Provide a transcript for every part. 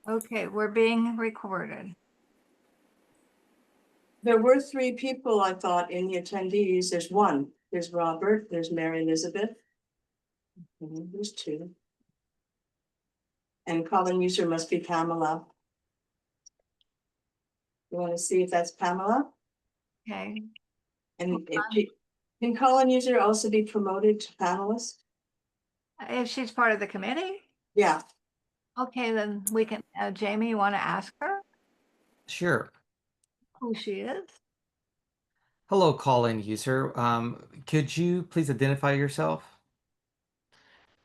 Okay, we're being recorded. There were 3 people, I thought, in the attendees. There's one. There's Robert, there's Mary Elizabeth. There's 2. And calling user must be Pamela. You want to see if that's Pamela? Okay, And can calling user also be promoted to panelist? if she's part of the committee, Yeah. okay, then we can, Jamie, you want to ask her Sure. who she is? Hello, call-in user. Could you please identify yourself?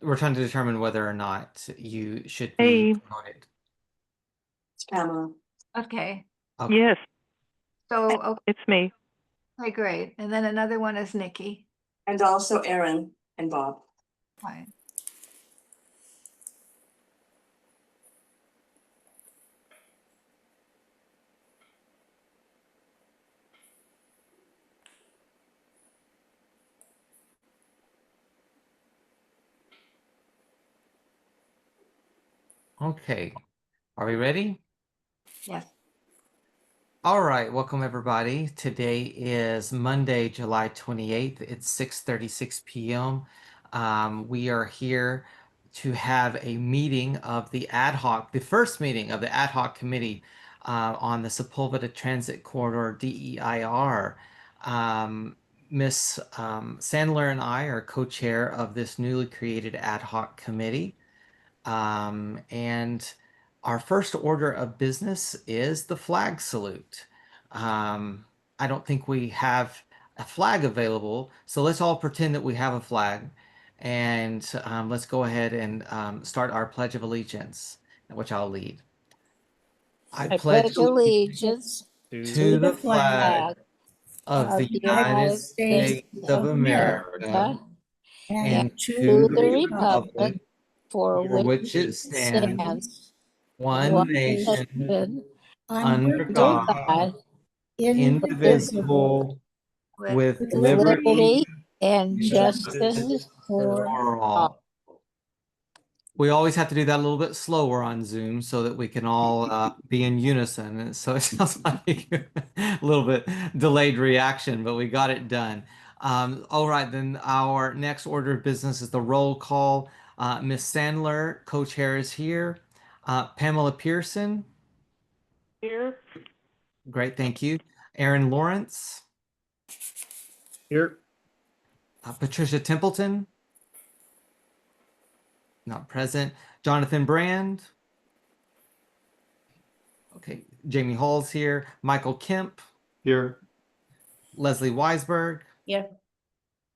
We're trying to determine whether or not you should be promoted. It's Pamela. Okay, Okay. Yes, so, okay, it's me. great. And then another one is Nikki. And also Aaron and Bob. Fine. Okay. Are we ready? Yes. All right. Welcome, everybody. Today is Monday, July 28th. It's 6:36 p.m. We are here to have a meeting of the the first meeting of the ad hoc committee on the Sepulveda Transit Corridor DEIR. Miss Sandler and I are co-chair of this newly created ad hoc committee. And our first order of business is the flag salute. I don't think we have a flag available, so let's all pretend that we have a flag. And let's go ahead and start our Pledge of Allegiance, which I'll lead. I pledge allegiance to the flag of the United States of America and to the republic for which it stands, one nation, nation, under under God, God, indivisible, with liberty liberty and and justice justice for for all. all. We always have to do that a little bit slower on Zoom so that we can all be in unison. And so it sounds like a little bit delayed reaction, but we got it done. All right, then our next order of business is the roll call. Ms. Sandler, co-chair, is here. Pamela Pearson. Here. Great, thank you. Aaron Lawrence. Here. Patricia Templeton. Not present. Jonathan Brand. Okay, Jamie Hall's here. Michael Kemp. Here. Leslie Weisberg. Yeah.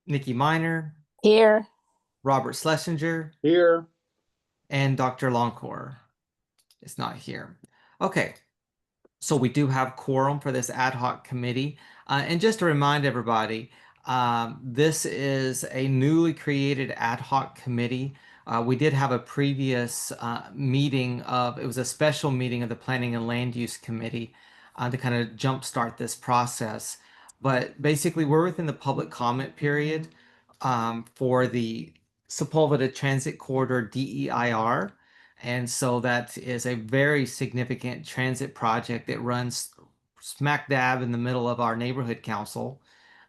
Nikki Miner. Here. Robert Schlesinger. Here. And Dr. Longcore is not here. Okay, so we do have quorum for this ad hoc committee. And just to remind everybody, this is a newly created ad hoc committee. We did have a previous meeting it was a special meeting of the Planning and Land Use Committee to kind of jumpstart this process. But basically, we're within the public comment period for the Sepulveda Transit Corridor DEIR. And so that is a very significant transit project that runs smack dab in the middle of our neighborhood council.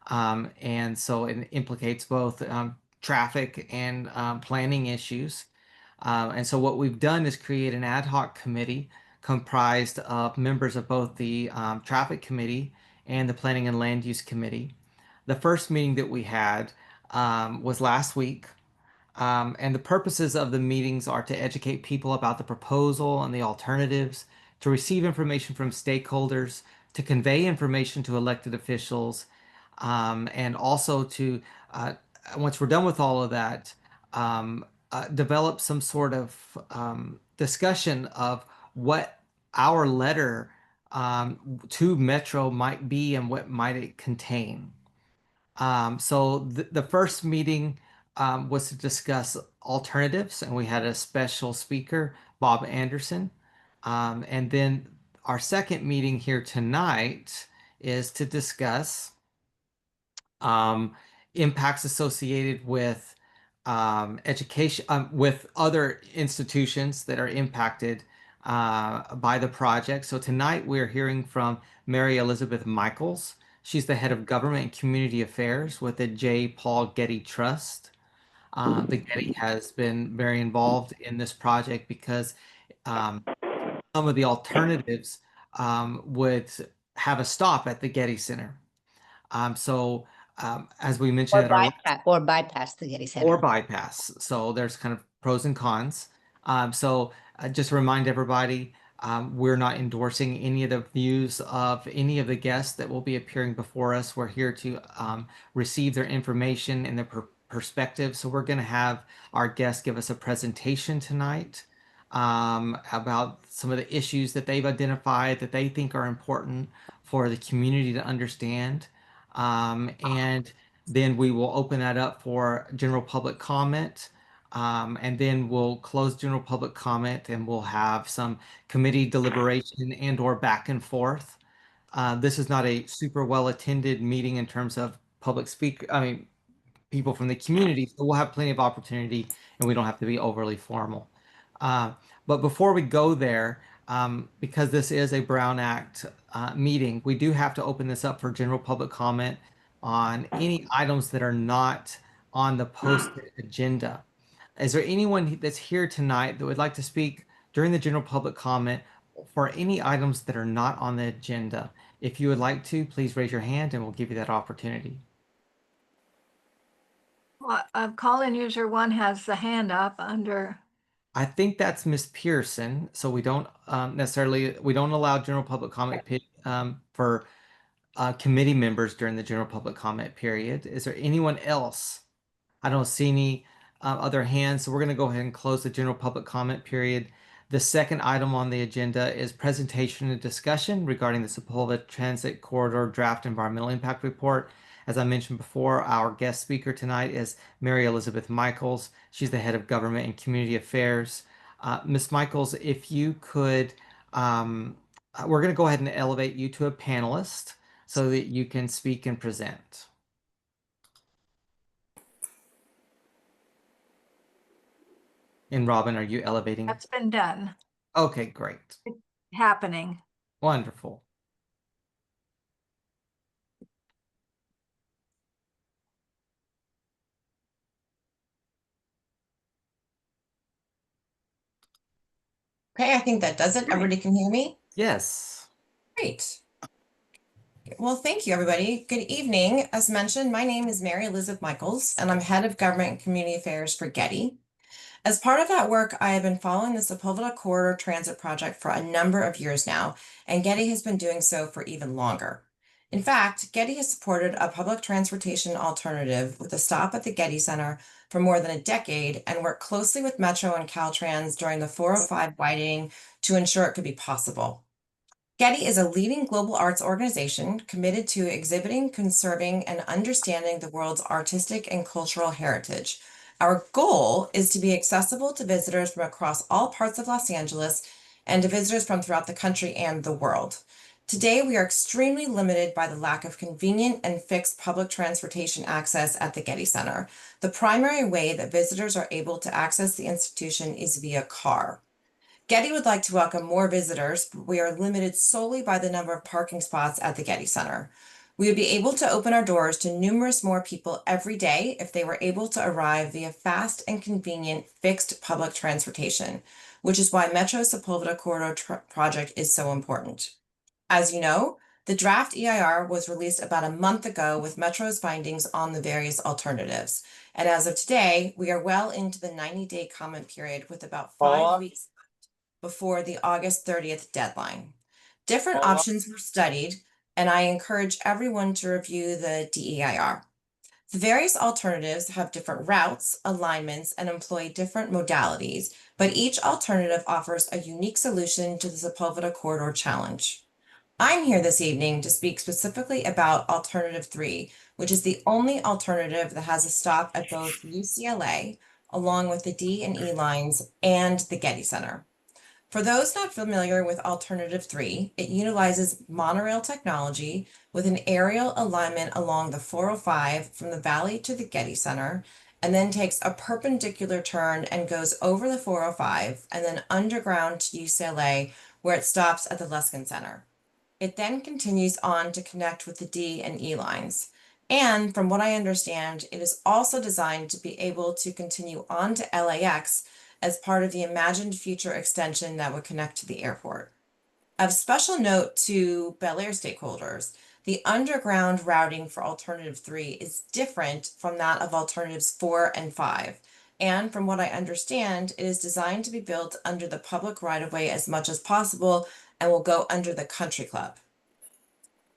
And so it implicates both traffic and planning issues. And so what we've done is create an ad hoc committee comprised of members of both the traffic committee and the planning and land use committee. The first meeting that we had was last week. And the purposes of the meetings are to educate people about the proposal and the alternatives, to receive information from stakeholders, to convey information to elected officials, and also to, once we're done with all of that, develop some sort of discussion of what our letter to Metro might be and what might it contain. So the first meeting was to discuss alternatives, and we had a special speaker, Bob Anderson. And then our second meeting here tonight is to discuss impacts associated with education, with other institutions that are impacted by the project. So tonight we're hearing from Mary Elizabeth Michaels. She's the head of government and community affairs with the J. Paul Getty Trust. The Getty has been very involved in this project because some of the alternatives would have a stop at the Getty Center. As we mentioned at our Or bypass the Getty Center. or bypass. So there's kind of pros and cons. Just to remind everybody, we're not endorsing any of the views of any of the guests that will be appearing before us. We're here to receive their information and their perspective. So we're going to have our guests give us a presentation tonight about some of the issues that they've identified that they think are important for the community to understand. And then we will open that up for general public comment. And then we'll close general public comment and we'll have some committee deliberation and or back and forth. This is not a super well attended meeting in terms of people from the community, so we'll have plenty of opportunity and we don't have to be overly formal. But before we go there, because this is a Brown Act meeting, we do have to open this up for general public comment on any items that are not on the posted agenda. Is there anyone that's here tonight that would like to speak during the general public comment for any items that are not on the agenda? If you would like to, please raise your hand and we'll give you that opportunity. Well, call-in user 1 has the hand up under. I think that's Miss Pearson. So we don't we don't allow general public comment for committee members during the general public comment period. Is there anyone else? I don't see any other hands, so we're going to go ahead and close the general public comment period. The second item on the agenda is presentation and discussion regarding the Sepulveda Transit Corridor Draft Environmental Impact Report. As I mentioned before, our guest speaker tonight is Mary Elizabeth Michaels. She's the head of government and community affairs. Ms. Michaels, if you could, we're going to go ahead and elevate you to a panelist so that you can speak and present. And Robin, are you elevating? That's been done. Okay, great. Happening. Wonderful. Okay, I think that does it. Everybody can hear me? Yes. Great. Well, thank you, everybody. Good evening. As mentioned, my name is Mary Elizabeth Michaels, and I'm head of government and community affairs for Getty. As part of that work, I have been following the Sepulveda Corridor Transit Project for a number of years now, and Getty has been doing so for even longer. In fact, Getty has supported a public transportation alternative with a stop at the Getty Center for more than a decade and worked closely with Metro and Caltrans during the 405 widening to ensure it could be possible. Getty is a leading global arts organization committed to exhibiting, conserving, and understanding the world's artistic and cultural heritage. Our goal is to be accessible to visitors from across all parts of Los Angeles and to visitors from throughout the country and the world. Today, we are extremely limited by the lack of convenient and fixed public transportation access at the Getty Center. The primary way that visitors are able to access the institution is via car. Getty would like to welcome more visitors, but we are limited solely by the number of parking spots at the Getty Center. We would be able to open our doors to numerous more people every day if they were able to arrive via fast and convenient fixed public transportation, which is why Metro Sepulveda Corridor Project is so important. As you know, the draft EIR was released about a month ago with Metro's findings on the various alternatives. And as of today, we are well into the 90-day comment period with about 5 weeks before the August 30th deadline. Different options were studied, and I encourage everyone to review the DEIR. The various alternatives have different routes, alignments, and employ different modalities, but each alternative offers a unique solution to the Sepulveda Corridor challenge. I'm here this evening to speak specifically about Alternative 3, which is the only alternative that has a stop at both UCLA, along with the D and E lines, and the Getty Center. For those not familiar with Alternative 3, it utilizes monorail technology with an aerial alignment along the 405 from the Valley to the Getty Center and then takes a perpendicular turn and goes over the 405 and then underground to UCLA, where it stops at the Luskin Center. It then continues on to connect with the D and E lines. And from what I understand, it is also designed to be able to continue on to LAX as part of the imagined future extension that would connect to the airport. Of special note to Bel Air stakeholders, the underground routing for alternative 3 is different from that of alternatives 4 and 5. And from what I understand, it is designed to be built under the public right-of-way as much as possible and will go under the country club.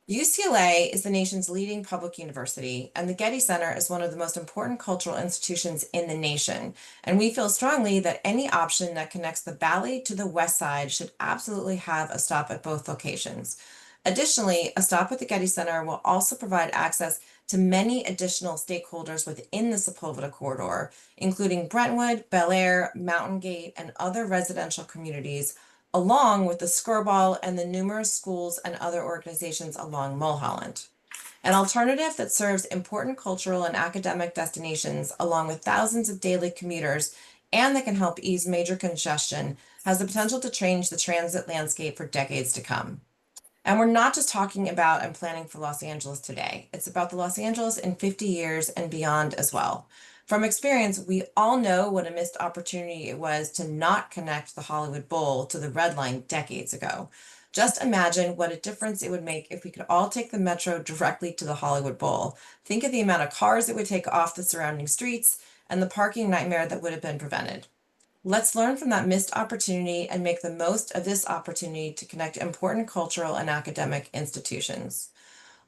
UCLA is the nation's leading public university, and the Getty Center is one of the most important cultural institutions in the nation. And we feel strongly that any option that connects the Valley to the West Side should absolutely have a stop at both locations. Additionally, a stop at the Getty Center will also provide access to many additional stakeholders within the Sepulveda corridor, including Brentwood, Bel Air, Mountain Gate, and other residential communities, along with the Skirball and the numerous schools and other organizations along Mulholland. An alternative that serves important cultural and academic destinations, along with thousands of daily commuters, and that can help ease major congestion, has the potential to change the transit landscape for decades to come. And we're not just talking about and planning for Los Angeles today. It's about the Los Angeles in 50 years and beyond as well. From experience, we all know what a missed opportunity it was to not connect the Hollywood Bowl to the Red Line decades ago. Just imagine what a difference it would make if we could all take the metro directly to the Hollywood Bowl. Think of the amount of cars it would take off the surrounding streets and the parking nightmare that would have been prevented. Let's learn from that missed opportunity and make the most of this opportunity to connect important cultural and academic institutions.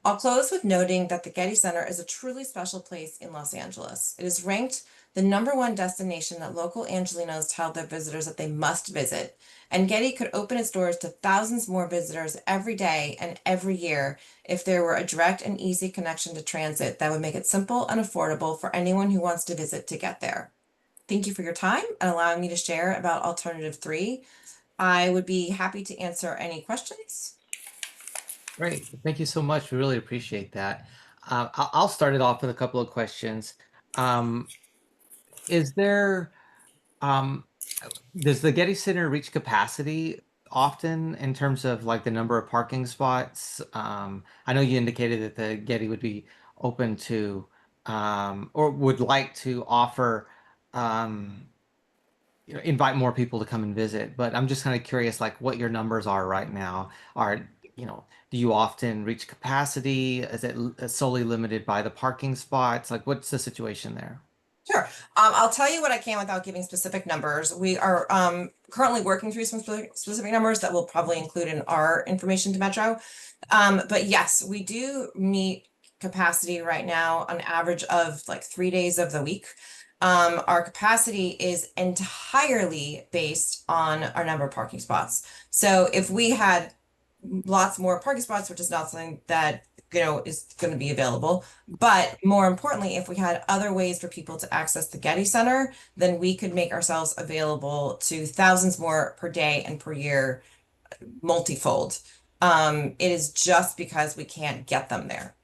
I'll close with noting that the Getty Center is a truly special place in Los Angeles. It is ranked the #1 destination that local Angelenos tell their visitors that they must visit, and Getty could open its doors to thousands more visitors every day and every year if there were a direct and easy connection to transit that would make it simple and affordable for anyone who wants to visit to get there. Thank you for your time and allowing me to share about Alternative 3. I would be happy to answer any questions. Great. Thank you so much. We really appreciate that. I'll start it off with a couple of questions. Is there, does the Getty Center reach capacity often in terms of like the number of parking spots? I know you indicated that the Getty would be open to, or would like to offer, invite more people to come and visit, but I'm just kind of curious, like what your numbers are right now. Do you often reach capacity? Is it solely limited by the parking spots? Like, what's the situation there? Sure. I'll tell you what I can without giving specific numbers. We are currently working through some specific numbers that we'll probably include in our information to Metro. But yes, we do meet capacity right now on average of like 3 days of the week. Our capacity is entirely based on our number of parking spots. So if we had lots more parking spots, which is not something that is going to be available, but more importantly, if we had other ways for people to access the Getty Center, then we could make ourselves available to thousands more per day and per year, multifold. It is just because we can't get them there.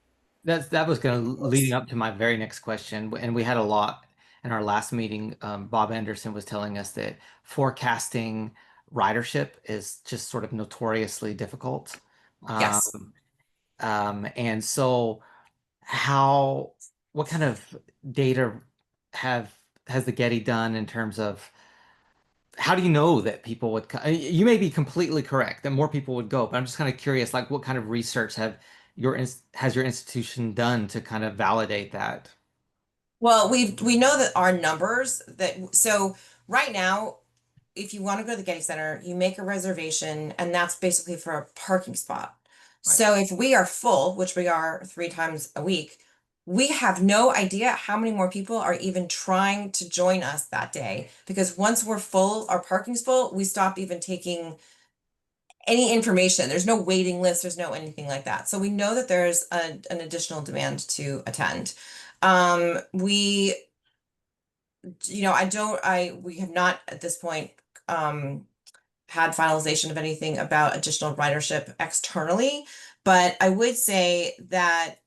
That was going to leading up to my very next question, and we had a lot in our last meeting. Bob Anderson was telling us that forecasting ridership is just sort of notoriously difficult. Yes. And so what kind of data has the Getty done in terms of how do you know that people would you may be completely correct that more people would go, but I'm just kind of curious, like what kind of research has your institution done to kind of validate that? Well, we know that our numbers so right now, if you want to go to the Getty Center, you make a reservation, and that's basically for a parking spot. Right. So if we are full, which we are 3 times a week, we have no idea how many more people are even trying to join us that day. Because once we're full, our parking's full, we stop even taking any information. There's no waiting list, there's no anything like that. So we know that there's an additional demand to attend. We have not at this point had finalization of anything about additional ridership externally, but I would say that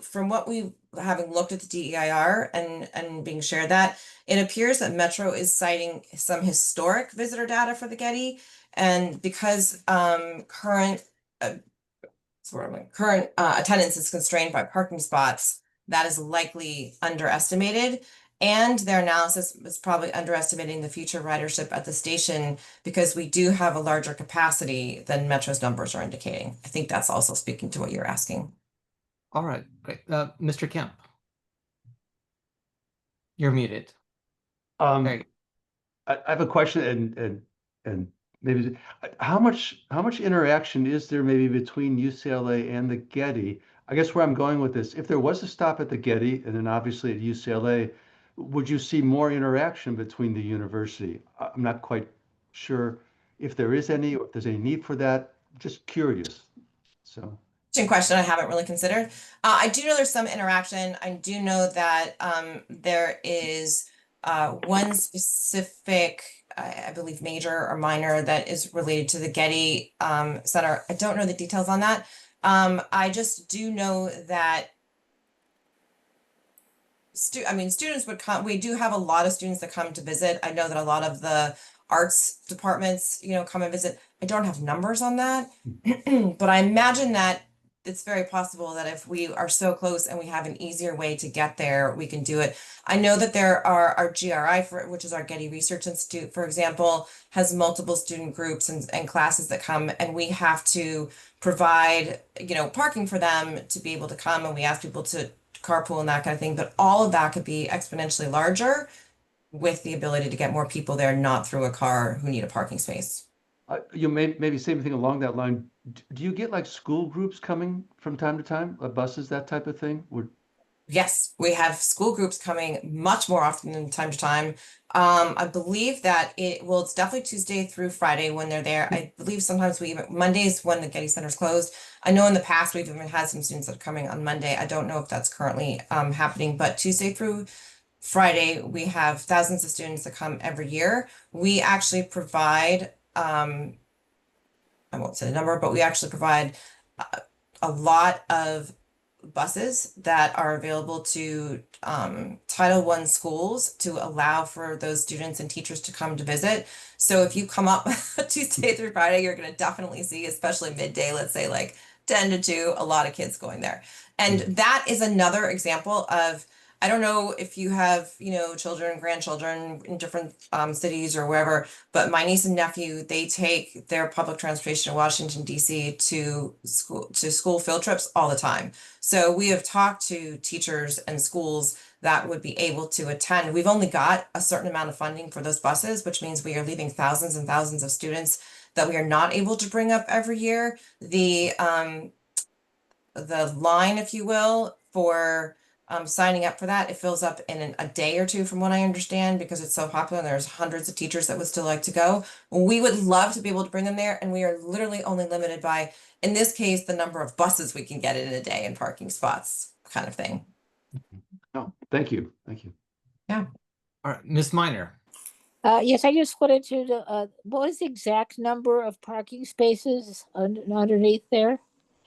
from what we having looked at the DEIR and being shared that, it appears that Metro is citing some historic visitor data for the Getty, and because current attendance is constrained by parking spots, that is likely underestimated. And their analysis was probably underestimating the future ridership at the station because we do have a larger capacity than Metro's numbers are indicating. I think that's also speaking to what you're asking. All right, great. Mr. Kemp. You're muted. There you go. I have a question and maybe how much interaction is there maybe between UCLA and the Getty? I guess where I'm going with this, if there was a stop at the Getty and then obviously at UCLA, would you see more interaction between the university? I'm not quite sure if there is any, or if there's any need for that. Just curious. So. Interesting question I haven't really considered. I do know there's some interaction. I do know that there is one specific, I believe, major or minor that is related to the Getty Center. I don't know the details on that. I just do know that students would come. We do have a lot of students that come to visit. I know that a lot of the arts departments, come and visit. I don't have numbers on that, but I imagine that it's very possible that if we are so close and we have an easier way to get there, we can do it. I know that there are our GRI, which is our Getty Research Institute, for example, has multiple student groups and classes that come, and we have to provide, parking for them to be able to come, and we ask people to carpool and that kind of thing. But all of that could be exponentially larger with the ability to get more people there, not through a car who need a parking space. You maybe say anything along that line. Do you get like school groups coming from time to time, buses, that type of thing? Yes, we have school groups coming much more often than time to time. I believe that it's definitely Tuesday through Friday when they're there. I believe sometimes Mondays when the Getty Center's closed. I know in the past we've even had some students that are coming on Monday. I don't know if that's currently happening, but Tuesday through Friday, we have thousands of students that come every year. We actually provide, I won't say the number, but we actually provide a lot of buses that are available to Title I schools to allow for those students and teachers to come to visit. So if you come up Tuesday through Friday, you're going to definitely see, especially midday, let's say like 10 to 2, a lot of kids going there. And that is another example of, I don't know if you have, children, grandchildren in different cities or wherever, but my niece and nephew, they take their public transportation in Washington, D.C. to school field trips all the time. So we have talked to teachers and schools that would be able to attend. We've only got a certain amount of funding for those buses, which means we are leaving thousands and thousands of students that we are not able to bring up every year. The line, if you will, for signing up for that, it fills up in a day or two from what I understand, because it's so popular and there's hundreds of teachers that would still like to go. We would love to be able to bring them there, and we are literally only limited by, in this case, the number of buses we can get in a day and parking spots kind of thing. Oh, thank you. Thank you. Yeah. All right, Ms. Minor. Yes, I just wanted to, what is the exact number of parking spaces underneath there?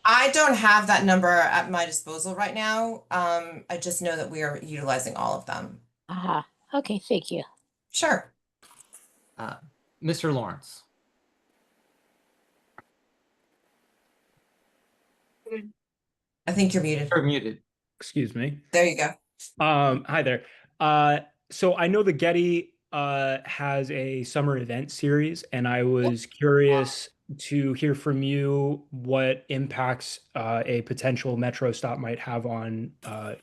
I don't have that number at my disposal right now. I just know that we are utilizing all of them. Aha, okay, thank you. Sure. Mr. Lawrence. I think you're muted. You're muted. Excuse me. There you go. Hi there. So I know the Getty has a summer event series, and I was curious to hear from you what impacts a potential Metro stop might have on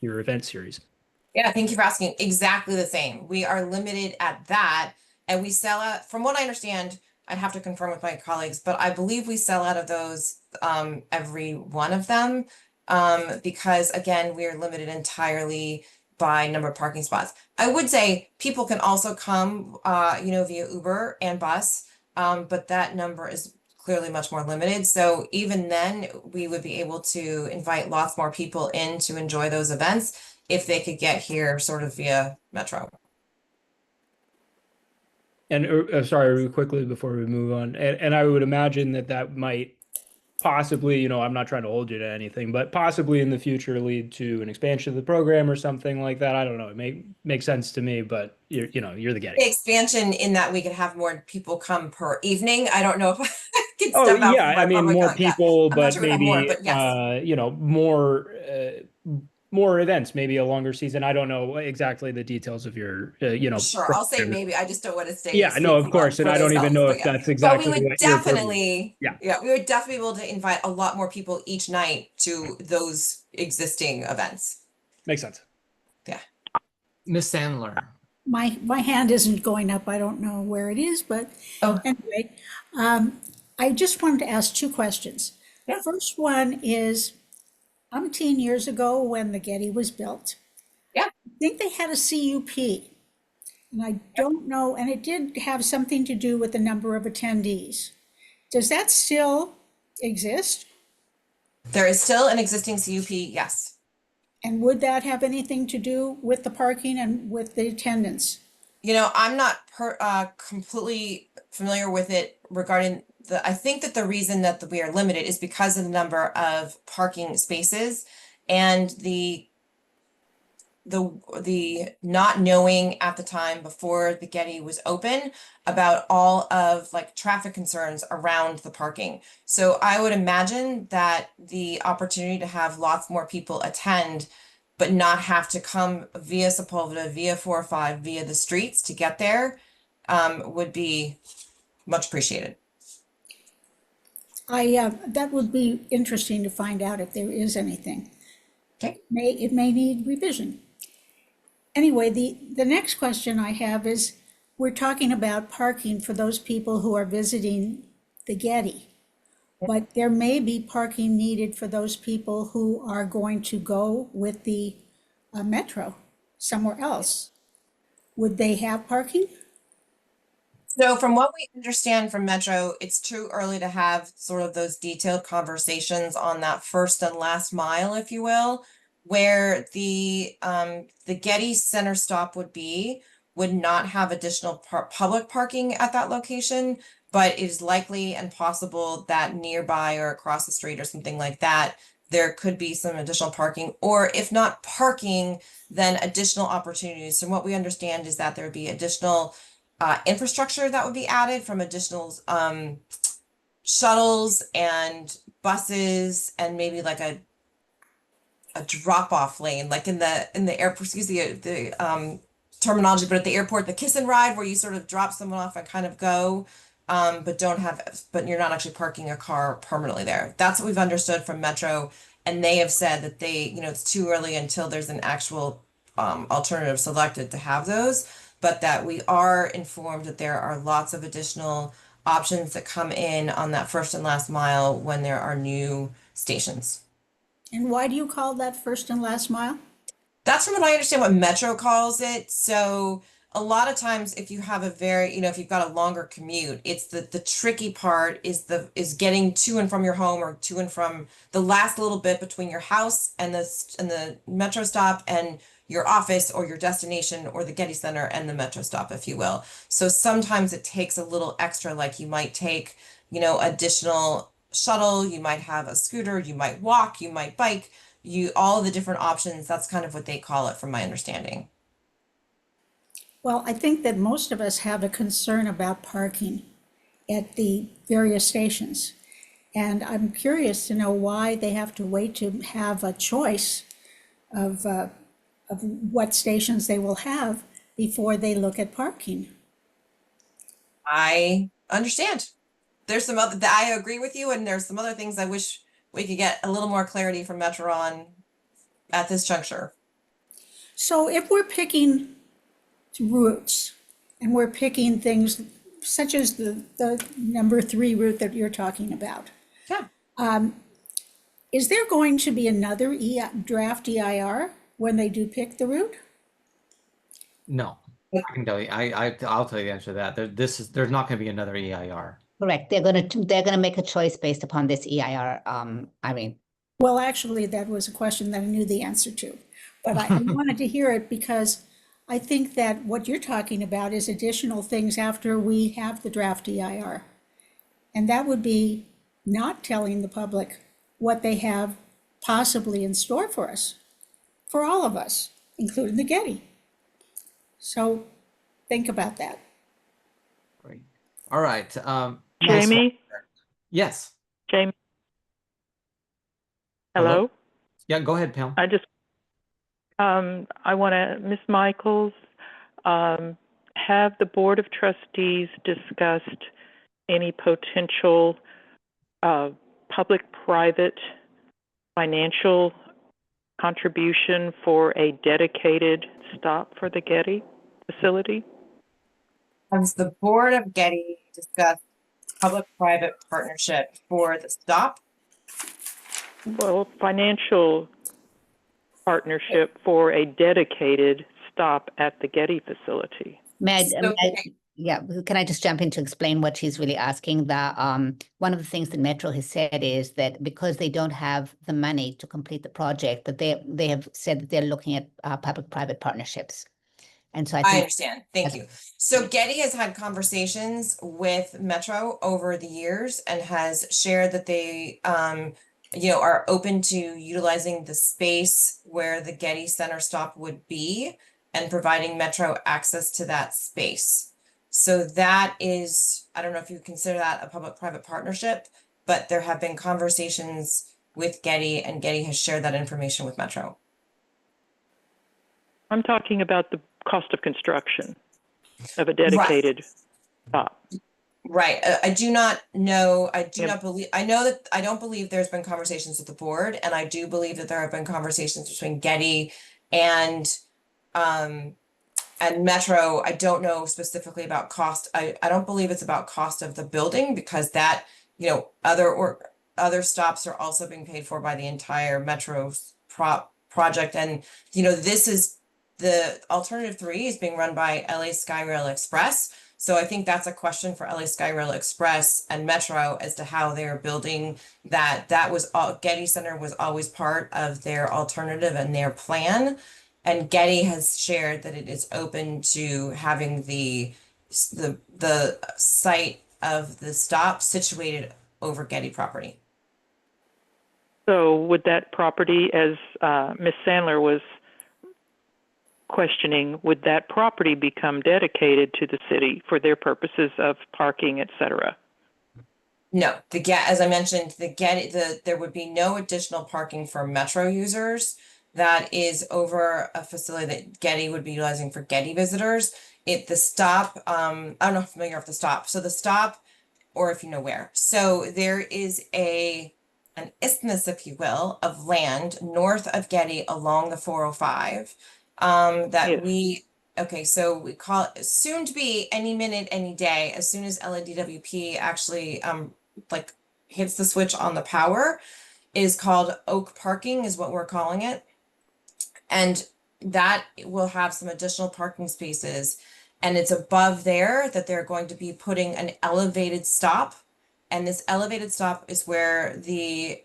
your event series. Yeah, thank you for asking. Exactly the same. We are limited at that, and we sell out, from what I understand, I'd have to confirm with my colleagues, but I believe we sell out of those every one of them, because again, we are limited entirely by number of parking spots. I would say people can also come, via Uber and bus, but that number is clearly much more limited. So even then, we would be able to invite lots more people in to enjoy those events if they could get here sort of via Metro. And sorry, really quickly before we move on, and I would imagine that might possibly, I'm not trying to hold you to anything, but possibly in the future lead to an expansion of the program or something like that. I don't know. It may make sense to me, but you're the Getty. Expansion in that we could have more people come per evening. I don't know if I could Oh, step out yeah. from my I mean, public more comment. Yeah. people, I'm not but sure we'd have more, maybe, but yes. more events, maybe a longer season. I don't know exactly the details of your, Sure, I'll say program. maybe. I just don't want to say. Yeah, no, of course. And I don't even know if that's But we exactly would what your purview is. definitely, Yeah. we would definitely be able to invite a lot more people each night to those existing events. Makes sense. Miss Sandler. My hand isn't going up. I don't know where it is, but Oh. anyway, I just wanted to ask two questions. Yeah. First one is, umpteen years ago when the Getty was built. Yeah. I think they had a CUP. And I don't know, and it did have something to do with the number of attendees. Does that still exist? There is still an existing CUP, yes. And would that have anything to do with the parking and with the attendance? I'm not completely familiar with it regarding I think that the reason that we are limited is because of the number of parking spaces and the not knowing at the time before the Getty was open about all of like traffic concerns around the parking. So I would imagine that the opportunity to have lots more people attend, but not have to come via Sepulveda, via 405, via the streets to get there, would be much appreciated. That would be interesting to find out if there is anything. Okay. It may need revision. Anyway, the next question I have is, we're talking about parking for those people who are visiting the Getty, but there may be parking needed for those people who are going to go with the metro somewhere else. Would they have parking? So from what we understand from Metro, it's too early to have sort of those detailed conversations on that first and last mile, if you will, where the Getty Center stop would not have additional public parking at that location, but it is likely and possible that nearby or across the street or something like that, there could be some additional parking, or if not parking, then additional opportunities. And what we understand is that there would be additional infrastructure that would be added from additional shuttles and buses, and maybe like a drop-off lane, like in the airport, excuse the terminology, but at the airport, the kiss and ride, where you sort of drop someone off and kind of go, but you're not actually parking a car permanently there. That's what we've understood from Metro, and they have said that it's too early until there's an actual alternative selected to have those, but that we are informed that there are lots of additional options that come in on that first and last mile when there are new stations. And why do you call that first and last mile? That's from what I understand what Metro calls it. So a lot of times if you have if you've got a longer commute, it's the tricky part is getting to and from your home, or to and from the last little bit between your house and the Metro stop and your office or your destination, or the Getty Center and the Metro stop, if you will. So sometimes it takes a little extra, like you might take, additional shuttle, you might have a scooter, you might walk, you might bike, all the different options. That's kind of what they call it from my understanding. Well, I think that most of us have a concern about parking at the various stations. And I'm curious to know why they have to wait to have a choice of what stations they will have before they look at parking. I understand. There's some other that I agree with you, and there's some other things I wish we could get a little more clarity from Metro on at this juncture. So if we're picking routes and we're picking things such as the number 3 route that you're talking about. Yeah. Is there going to be another draft EIR when they do pick the route? No, I can tell you. I'll tell you the answer to that. There's not going to be another EIR. Correct. They're gonna make a choice based upon this EIR, Irene. Well, actually, that was a question that I knew the answer to, but I wanted to hear it because I think that what you're talking about is additional things after we have the draft EIR. And that would be not telling the public what they have possibly in store for us, for all of us, including the Getty. So think about that. Great. All right. Jamie, Yes. Jamie. Hello? Hello. Yeah, go ahead, Pam. I just, I want to, Ms. Michaels, have the Board of Trustees discussed any potential public-private financial contribution for a dedicated stop for the Getty facility? Has the Board of Getty discussed public-private partnership for the stop? Well, financial partnership for a dedicated stop at the Getty facility. Yeah, can I just jump in to explain what she's really asking? One of the things that Metro has said is that because they don't have the money to complete the project, that they have said that they're looking at public-private partnerships. And so I think understand. Thank you. So Getty has had conversations with Metro over the years and has shared that they are open to utilizing the space where the Getty Center stop would be and providing Metro access to that space. So that is, I don't know if you consider that a public-private partnership, but there have been conversations with Getty, and Getty has shared that information with Metro. I'm talking about the cost of construction of a dedicated stop. Right. I do not know. I do not believe. I know that I don't believe there's been conversations with the board, and I do believe that there have been conversations between Getty and Metro. I don't know specifically about cost. I don't believe it's about cost of the building, because that, other stops are also being paid for by the entire Metro project. And, this is the alternative 3 is being run by LA SkyRail Express. So I think that's a question for LA SkyRail Express and Metro as to how they're building that. That was all, Getty Center was always part of their alternative and their plan. And Getty has shared that it is open to having the site of the stop situated over Getty property. So would that property, as Ms. Sandler was questioning, would that property become dedicated to the city for their purposes of parking, et cetera? No, as I mentioned, there would be no additional parking for Metro users. That is over a facility that Getty would be utilizing for Getty visitors. The stop, I don't know if you're familiar with the stop. So the stop, or if you know where. So there is an isthmus, if you will, of land north of Getty along the 405. So we call it soon to be any minute, any day, as soon as LADWP actually hits the switch on the power, is called Oak Parking, is what we're calling it. And that will have some additional parking spaces. And it's above there that they're going to be putting an elevated stop. And this elevated stop is where the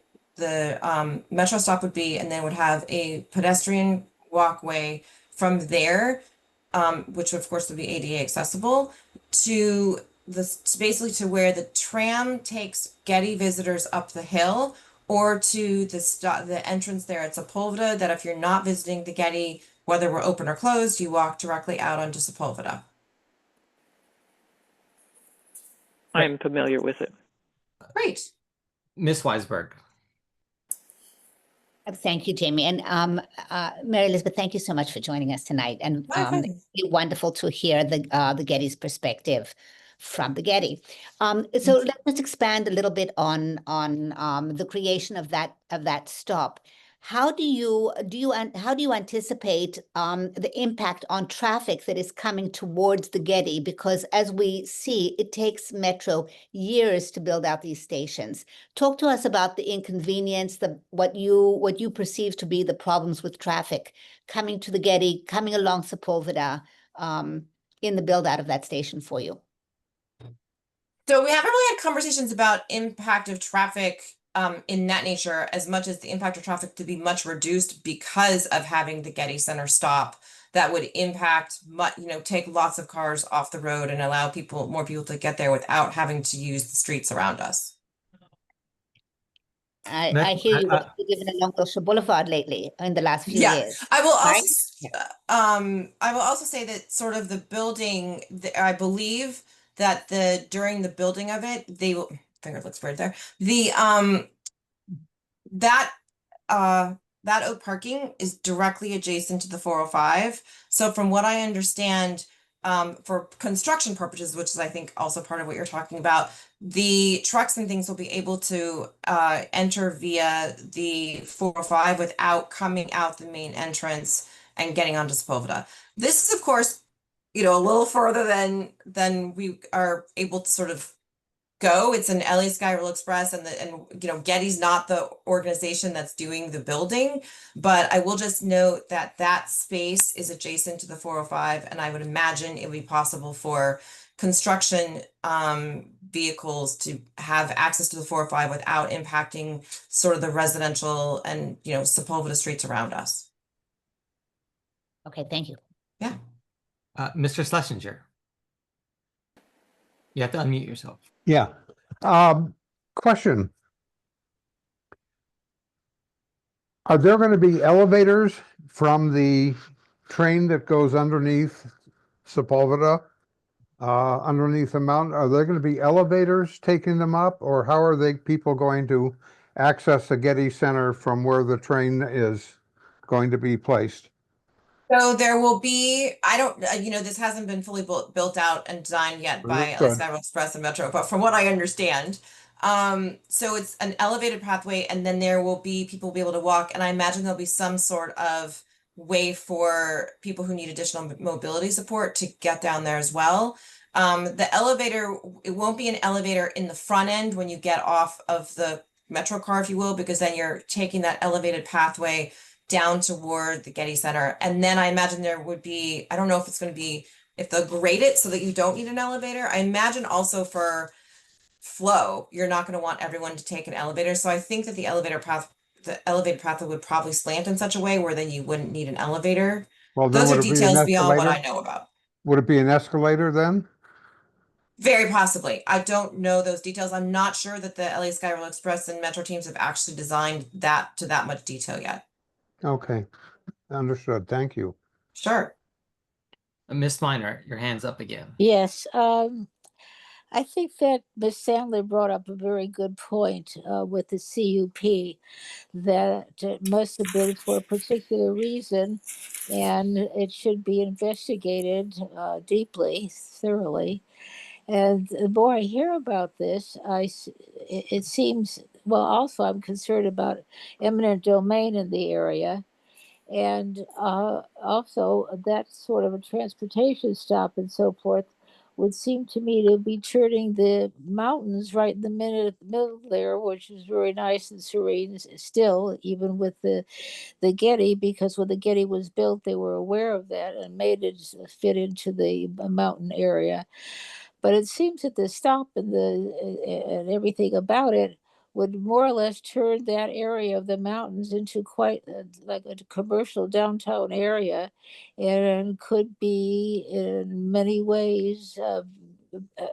Metro stop would be, and then would have a pedestrian walkway from there, which of course would be ADA accessible, to basically to where the tram takes Getty visitors up the hill, or to the entrance there at Sepulveda, that if you're not visiting the Getty, whether we're open or closed, you walk directly out onto Sepulveda. I'm familiar with it. Great. Ms. Weisberg. Thank you, Jamie. And Mary Elizabeth, thank you so much for joining us tonight. And it's wonderful to hear the Getty's perspective from the Getty. So let's expand a little bit on the creation of that stop. How do you anticipate the impact on traffic that is coming towards the Getty? Because as we see, it takes Metro years to build out these stations. Talk to us about the inconvenience, what you perceive to be the problems with traffic coming to the Getty, coming along Sepulveda, in the build out of that station for you. So we haven't really had conversations about impact of traffic in that nature, as much as the impact of traffic to be much reduced because of having the Getty Center stop. That would impact, take lots of cars off the road and allow more people to get there without having to use the streets around us. I hear you were given along Coastal Boulevard lately in the last few Yeah, years. I will also, right? I will also say that sort of the building, I believe that during the building of it, finger looks weird there. That, that oak parking is directly adjacent to the 405. So from what I understand, for construction purposes, which is I think also part of what you're talking about, the trucks and things will be able to enter via the 405 without coming out the main entrance and getting onto Sepulveda. This is, of course, a little further than we are able to sort of go. It's an LA Skyrail Express, and Getty's not the organization that's doing the building, but I will just note that that space is adjacent to the 405, and I would imagine it would be possible for construction vehicles to have access to the 405 without impacting sort of the residential and Sepulveda streets around us. Okay, thank you. Yeah. Mr. Schlesinger. You have to unmute yourself. Yeah. Question. Are there going to be elevators from the train that goes underneath Sepulveda, underneath the mountain? Are there going to be elevators taking them up, or how are people going to access the Getty Center from where the train is going to be placed? So there will be, I don't, this hasn't been fully built out and designed yet by LA Understood. Skyrail Express and Metro, but from what I understand, so it's an elevated pathway, and then there will be, people will be able to walk, and I imagine there'll be some sort of way for people who need additional mobility support to get down there as well. The elevator, it won't be an elevator in the front end when you get off of the Metro car, if you will, because then you're taking that elevated pathway down toward the Getty Center. And then I imagine there would be, I don't know if it's going to be, if they'll grade it so that you don't need an elevator. I imagine also for flow, you're not going to want everyone to take an elevator. So I think that the elevated pathway would probably slant in such a way where then you wouldn't need an elevator. Well, then Those are would it be an details beyond what I escalator? know about. Would it be an escalator then? Very possibly. I don't know those details. I'm not sure that the LA Skyrail Express and Metro teams have actually designed that to that much detail yet. Okay, understood. Thank you. Sure. Miss Minor, your hand's up again. Yes, I think that Ms. Sandler brought up a very good point with the CUP, that it must have been for a particular reason, and it should be investigated deeply, thoroughly. And the more I hear about this, it seems, well, also I'm concerned about eminent domain in the area. And also that sort of a transportation stop and so forth would seem to me to be turning the mountains right in the middle there, which is very nice and serene still, even with the Getty, because when the Getty was built, they were aware of that and made it fit into the mountain area. But it seems that the stop and and everything about it would more or less turn that area of the mountains into quite like a commercial downtown area, and could be in many ways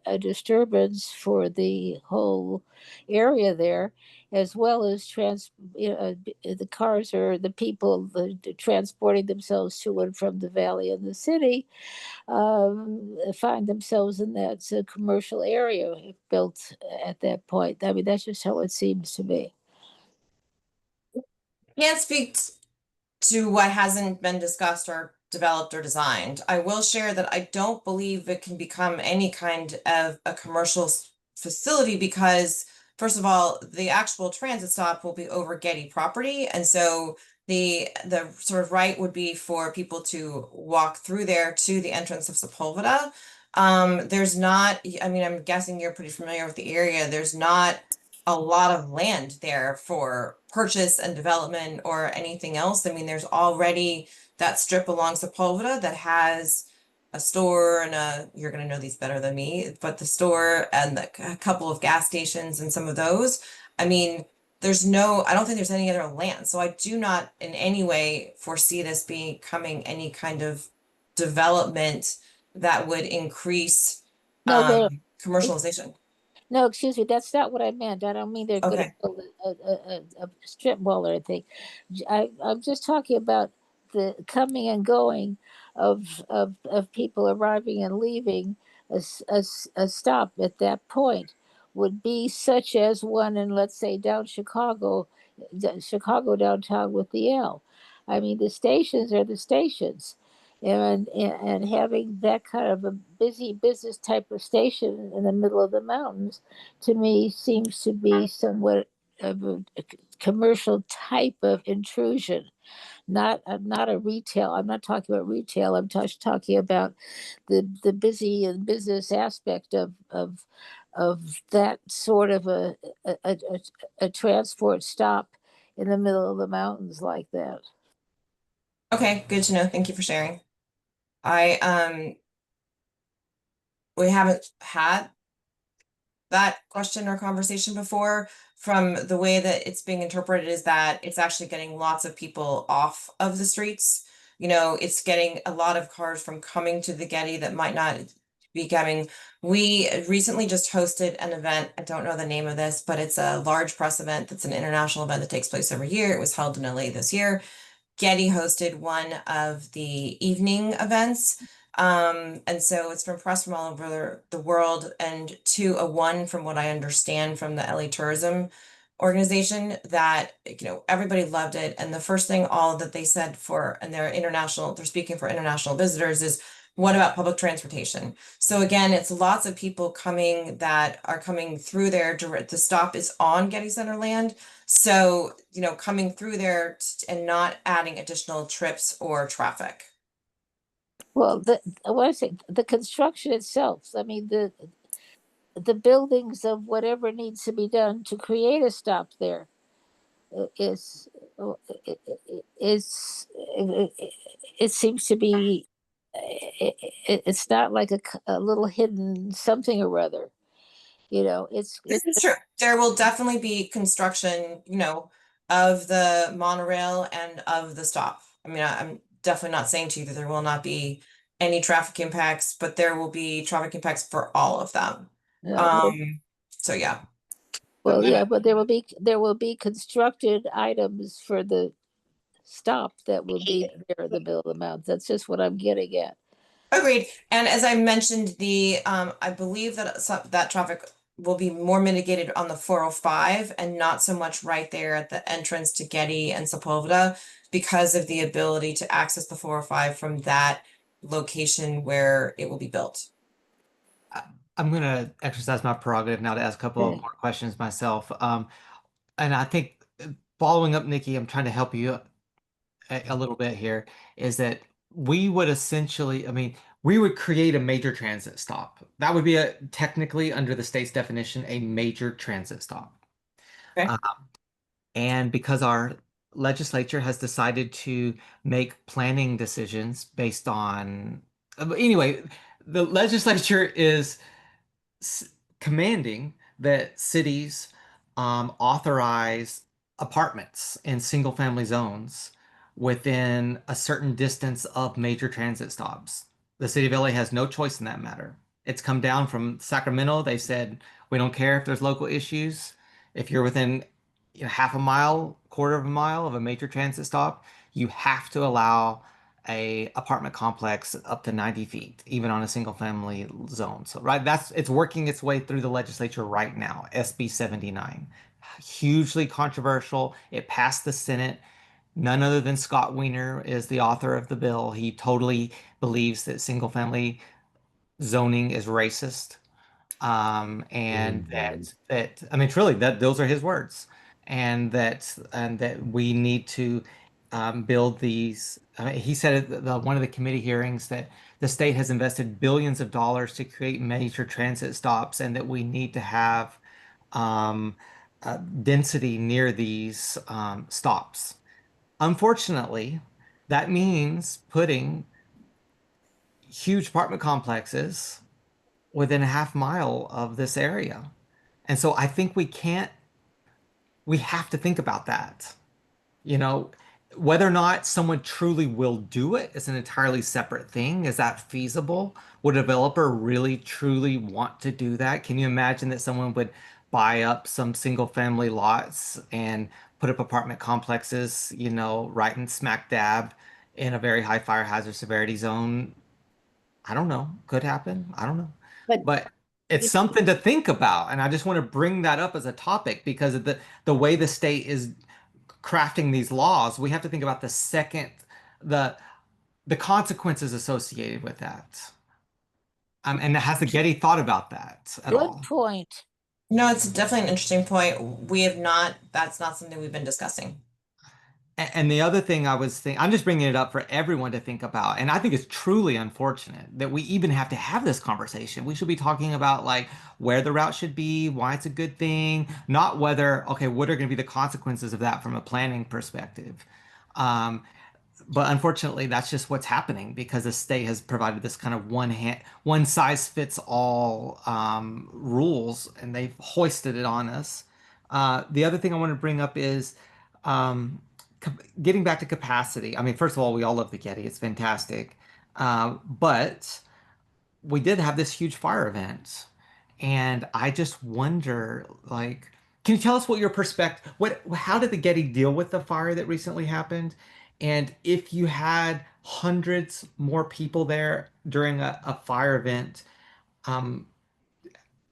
a disturbance for the whole area there, as well as the cars or the people transporting themselves to and from the valley and the city find themselves in that commercial area built at that point. I mean, that's just how it seems to me. Can't speak to what hasn't been discussed or developed or designed. I will share that I don't believe it can become any kind of a commercial facility because, first of all, the actual transit stop will be over Getty property, and so the sort of right would be for people to walk through there to the entrance of Sepulveda. There's not, I mean, I'm guessing you're pretty familiar with the area. There's not a lot of land there for purchase and development or anything else. I mean, there's already that strip along Sepulveda that has a store and you're going to know these better than me, but the store and a couple of gas stations and some of those. I mean, I don't think there's any other land. So I do not in any way foresee this becoming any kind of development that would increase No, commercialization. No, excuse me, that's not what I meant. I don't mean they're gonna Okay. build a strip mall or anything. I'm just talking about the coming and going of people arriving and leaving. A stop at that point would be such as one in, let's say, down Chicago, Chicago downtown with the L. I mean, the stations are the stations. And having that kind of a busy business type of station in the middle of the mountains, to me, seems to be somewhat of a commercial type of intrusion, not a retail. I'm not talking about retail. I'm talking about the busy and business aspect of that sort of a, a, a, a transport stop in the middle of the mountains like that. Okay, good to know. Thank you for sharing. We haven't had that question or conversation before. From the way that it's being interpreted is that it's actually getting lots of people off of the streets. You know, it's getting a lot of cars from coming to the Getty that might not be coming. We recently just hosted an event. I don't know the name of this, but it's a large press event that's an international event that takes place every year. It was held in LA this year. Getty hosted one of the evening events. And so it's been press from all over the world, and to a one, from what I understand from the LA Tourism organization, that, you know, everybody loved it. And the first thing all that they said for, and they're speaking for international visitors, is what about public transportation? So again, it's lots of people coming that are coming through there. The stop is on Getty Center land. So, you know, coming through there and not adding additional trips or traffic. Well, what I say, the construction itself. I mean, the buildings of whatever needs to be done to create a stop there is is it seems to be it's not like a little hidden something or other. You know, This is true. There will definitely be construction, you know, of the monorail and of the stop. I mean, I'm definitely not saying to you that there will not be any traffic impacts, but there will be traffic impacts for all of them. So yeah. well, yeah, but there will be constructed items for the stop that will be there in the middle of the mountains. That's just what I'm getting at. Agreed. And as I mentioned, I believe that that traffic will be more mitigated on the 405 and not so much right there at the entrance to Getty and Sepulveda, because of the ability to access the 405 from that location where it will be built. I'm going to exercise my prerogative now to ask a couple of more questions myself. And I think following up, Nikki, I'm trying to help you a little bit here, is that we would essentially, I mean, we would create a major transit stop. That would be technically, under the state's definition, a major transit stop. Okay. And because our legislature has decided to make planning decisions based on, anyway, the legislature is commanding that cities authorize apartments in single family zones within a certain distance of major transit stops. The city of LA has no choice in that matter. It's come down from Sacramento. They said, we don't care if there's local issues. If you're within half a mile, quarter of a mile of a major transit stop, you have to allow a apartment complex up to 90 feet, even on a single family zone. So, right, it's working its way through the legislature right now, SB 79. Hugely controversial. It passed the Senate. None other than Scott Wiener is the author of the bill. He totally believes that single family zoning is racist. And that I mean, truly, that those are his words, and that we need to build these. I mean, he said at one of the committee hearings that the state has invested billions of dollars to create major transit stops, and that we need to have um, density near these stops. Unfortunately, that means putting huge apartment complexes within a half mile of this area. And so I think we have to think about that. You know, whether or not someone truly will do it is an entirely separate thing. Is that feasible? Would a developer really truly want to do that? Can you imagine that someone would buy up some single family lots and put up apartment complexes, you know, right in smack dab in a very high fire hazard severity zone? I don't know. Could happen. I don't know. But But it's something to think about. And I just want to bring that up as a topic because of the way the state is crafting these laws, we have to think about the the consequences associated with that. And has the Getty thought about that at Good all? point. No, it's definitely an interesting point. We have not, that's not something we've been discussing. And the other thing I was thinking, I'm just bringing it up for everyone to think about. And I think it's truly unfortunate that we even have to have this conversation. We should be talking about like where the route should be, why it's a good thing, not whether, okay, what are going to be the consequences of that from a planning perspective. Um, but unfortunately, that's just what's happening because the state has provided this kind of one size fits all rules, and they've hoisted it on us. The other thing I want to bring up is um, getting back to capacity. I mean, first of all, we all love the Getty; it's fantastic. But we did have this huge fire event, and I just wonder, like, can you tell us what your perspective, how did the Getty deal with the fire that recently happened? And if you had hundreds more people there during a fire event, um,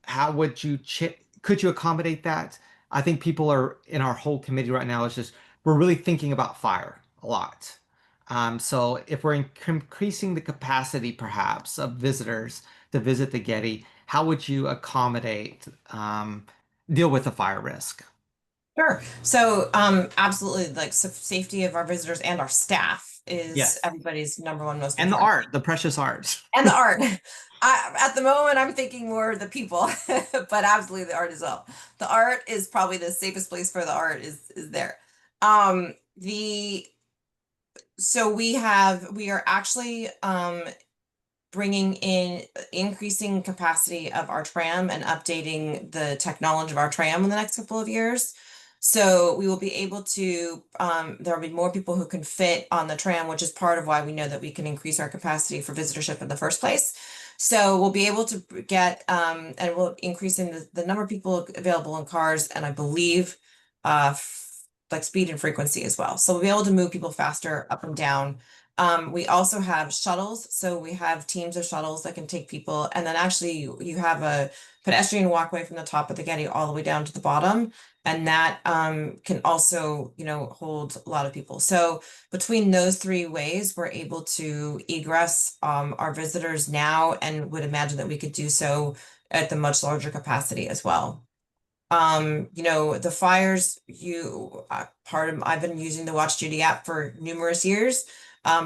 how would you could you accommodate that? I think people are in our whole committee right now is just we're really thinking about fire a lot. So if we're increasing the capacity perhaps of visitors to visit the Getty, how would you accommodate deal with the fire risk? Sure. So, absolutely, like safety of our visitors and our staff is Yes. everybody's number one most And the important. art, the precious art. And the art. At the moment, I'm thinking more the people, but absolutely the art as well. The art is probably the safest place for the art is there. The so we are actually bringing in increasing capacity of our tram and updating the technology of our tram in the next couple of years. So we will be able to, there will be more people who can fit on the tram, which is part of why we know that we can increase our capacity for visitorship in the first place. So we'll be able to get, and we'll increase in the number of people available in cars, and I believe, like speed and frequency as well. So we'll be able to move people faster up and down. We also have shuttles. So we have teams of shuttles that can take people. And then actually you have a pedestrian walkway from the top of the Getty all the way down to the bottom. And that can also, you know, hold a lot of people. So between those three ways, we're able to egress our visitors now and would imagine that we could do so at the much larger capacity as well. You know, the fires, I've been using the Watch Duty app for numerous years,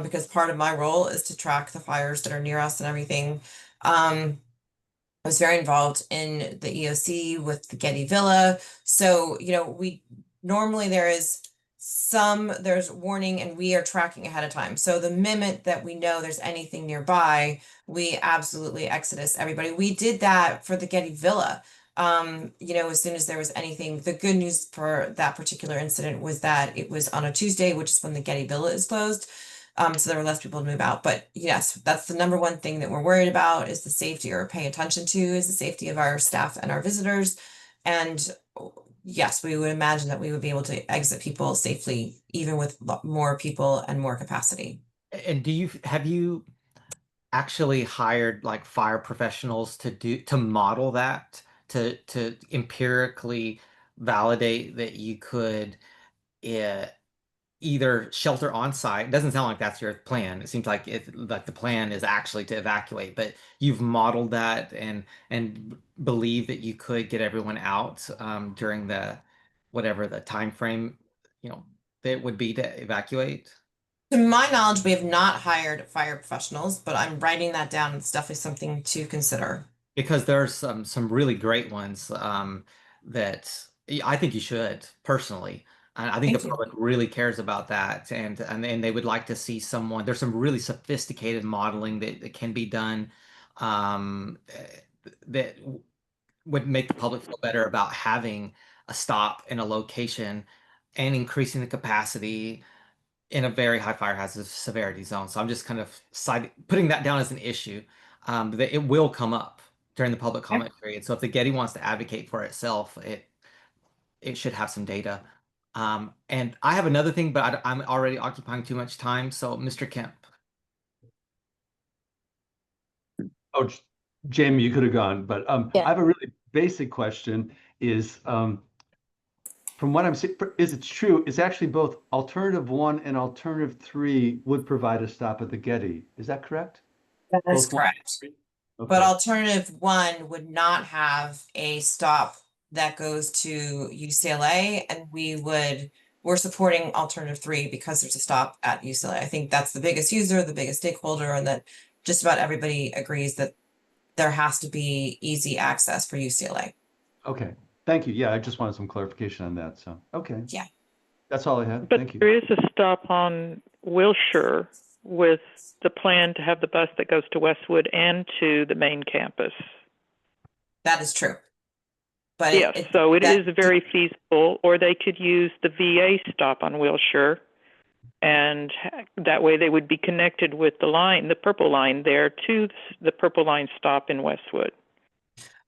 because part of my role is to track the fires that are near us and everything. I was very involved in the EOC with the Getty Villa. So, you know, normally there's warning and we are tracking ahead of time. So the minute that we know there's anything nearby, we absolutely exodus everybody. We did that for the Getty Villa. You know, as soon as there was anything, the good news for that particular incident was that it was on a Tuesday, which is when the Getty Villa is closed. So there were less people to move out. But yes, that's the number one thing that we're worried about is the safety, or pay attention to is the safety of our staff and our visitors. And yes, we would imagine that we would be able to exit people safely, even with more people and more capacity. And have you actually hired like fire professionals to model that, to empirically validate that you could either shelter on site? It doesn't sound like that's your plan. It seems like the plan is actually to evacuate, but you've modeled that and believe that you could get everyone out during the whatever the time frame, you know, that would be to evacuate. To my knowledge, we have not hired fire professionals, but I'm writing that down. It's definitely something to consider. Because there's some really great ones that I think you should personally. I think Thank the you. public really cares about that, and they would like to see someone. There's some really sophisticated modeling that can be done that would make the public feel better about having a stop in a location and increasing the capacity in a very high fire hazard severity zone. So I'm just kind of putting that down as an issue, that it will come up during the public comment period. So if the Getty wants to advocate for itself, it should have some data. And I have another thing, but I'm already occupying too much time. So Mr. Kemp. Oh, Jamie, you could have gone, but Yeah. I have a really basic question is, from what I'm seeing, is it true? It's actually both alternative 1 and alternative 3 would provide a stop at the Getty. Is that correct? That is Both 1 and correct. 3? But Okay. alternative 1 would not have a stop that goes to UCLA, and we're supporting alternative 3 because there's a stop at UCLA. I think that's the biggest user, the biggest stakeholder, and that just about everybody agrees that there has to be easy access for UCLA. Okay. Thank you. Yeah, I just wanted some clarification on that. So, okay. Yeah. That's all I had. But Thank you. there is a stop on Wilshire with the plan to have the bus that goes to Westwood and to the main campus. That is true. But Yes, so it is very feasible, or they could use the VA stop on Wilshire, and that way they would be connected with the line, the Purple Line there to the Purple Line stop in Westwood.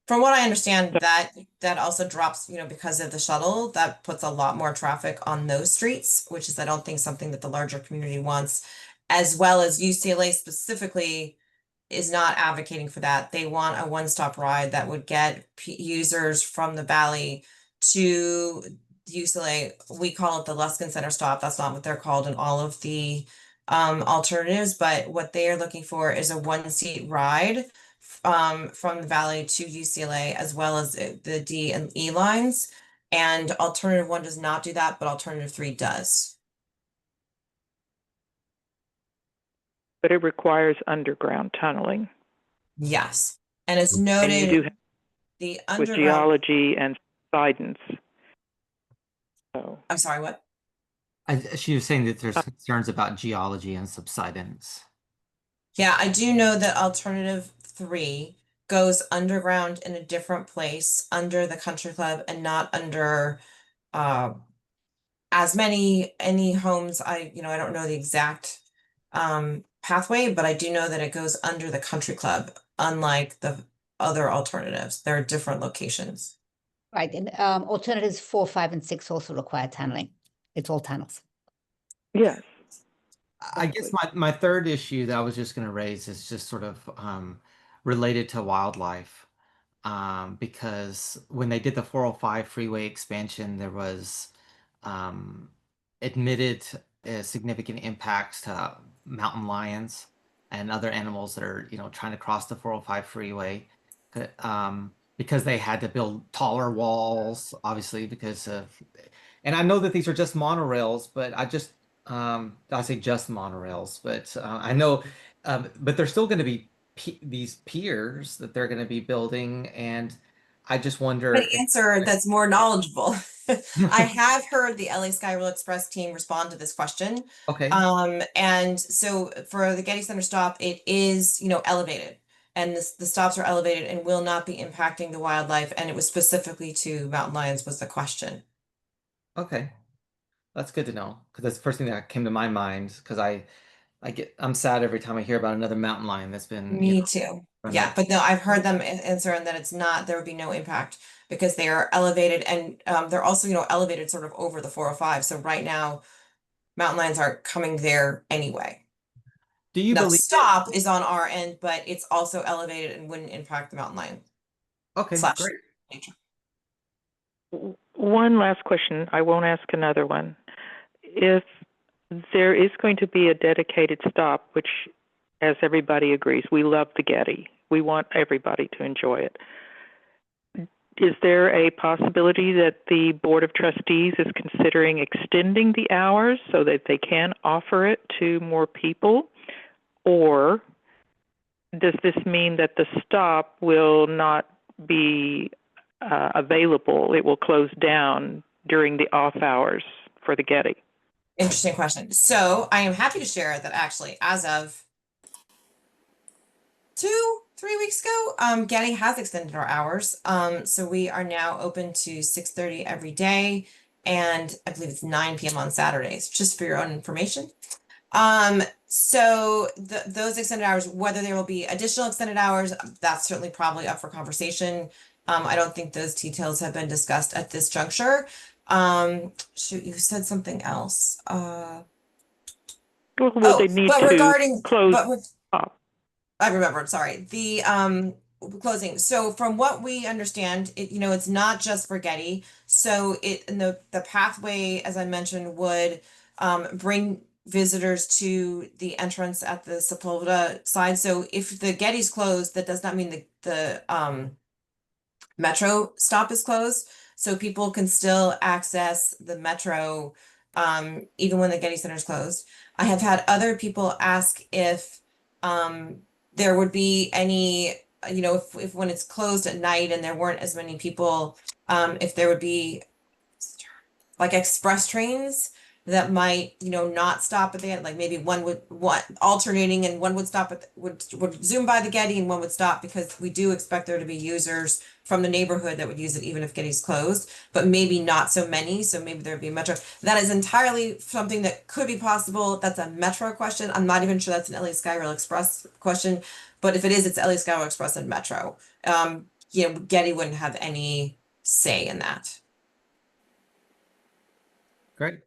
From what I understand, that also drops, because of the shuttle, that puts a lot more traffic on those streets, which is, I don't think, something that the larger community wants, as well as UCLA specifically is not advocating for that. They want a one-stop ride that would get users from the Valley to UCLA. We call it the Luskin Center stop. That's not what they're called in all of the alternatives, but what they are looking for is a one-seat ride from the Valley to UCLA, as well as the D and E lines. And alternative 1 does not do that, but alternative 3 does. But it requires underground tunneling. Yes. And as And you noted, do have the with underground, geology and subsidence. So I'm sorry, what? She was saying that there's concerns about geology and subsidence. Yeah, I do know that alternative 3 goes underground in a different place under the country club and not under as any homes. I don't know the exact pathway, but I do know that it goes under the country club, unlike the other alternatives. There are different locations. Right, and alternatives 4, 5, and 6 also require tunneling. It's all tunnels. yes. I guess my third issue that I was just going to raise is just sort of related to wildlife, because when they did the 405 freeway expansion, there was admitted significant impacts to mountain lions and other animals that are trying to cross the 405 freeway, because they had to build taller walls, obviously because of, and I know that these are just monorails, but I say just monorails, but I know, but there's still going to be these piers that they're going to be building, and I just wonder. An answer that's more knowledgeable. I have heard the LA Skyrail Express team respond to this question. Okay. And so for the Getty Center stop, it is, elevated, and the stops are elevated and will not be impacting the wildlife. And it was specifically to mountain lions was the question. Okay. That's good to know, because that's the first thing that came to my mind, because I'm sad every time I hear about another mountain lion that's been. Me too. run Yeah, up. but no, I've heard them answer and that it's not, there would be no impact because they are elevated, and they're also, elevated sort of over the 405. So right now, mountain lions aren't coming there anyway. Do you Now, the believe? stop is on our end, but it's also elevated and wouldn't impact the mountain lion. Okay, Slash great. nature. One last question. I won't ask another one. If there is going to be a dedicated stop, which, as everybody agrees, we love the Getty. We want everybody to enjoy it. Is there a possibility that the Board of Trustees is considering extending the hours so that they can offer it to more people? Or does this mean that the stop will not be available? It will close down during the off hours for the Getty? Interesting question. So I am happy to share that actually, as of 2-3 weeks ago, Getty has extended our hours. So we are now open to 6:30 every day. and I believe it's 9 p.m. on Saturdays, just for your own information. So those extended hours, whether there will be additional extended hours, that's certainly probably up for conversation. I don't think those details have been discussed at this juncture. Shoot, you said something else. Well, will they need but to regarding close but with, up? I remembered, sorry. The closing. So from what we understand, it's not just for Getty. So the pathway, as I mentioned, would bring visitors to the entrance at the Sepulveda side. So if the Getty's closed, that does not mean the metro stop is closed. So people can still access the metro even when the Getty Center is closed. I have had other people ask if there would be any, if when it's closed at night and there weren't as many people, if there would be like express trains that might, not stop at the end, like maybe one alternating and one would stop would zoom by the Getty and one would stop, because we do expect there to be users from the neighborhood that would use it even if Getty's closed, but maybe not so many. So maybe there'd be a metro. That is entirely something that could be possible. That's a metro question. I'm not even sure that's an LA Skyrail Express question, but if it is, it's LA Skyrail Express and metro. Getty wouldn't have any say in that. Great.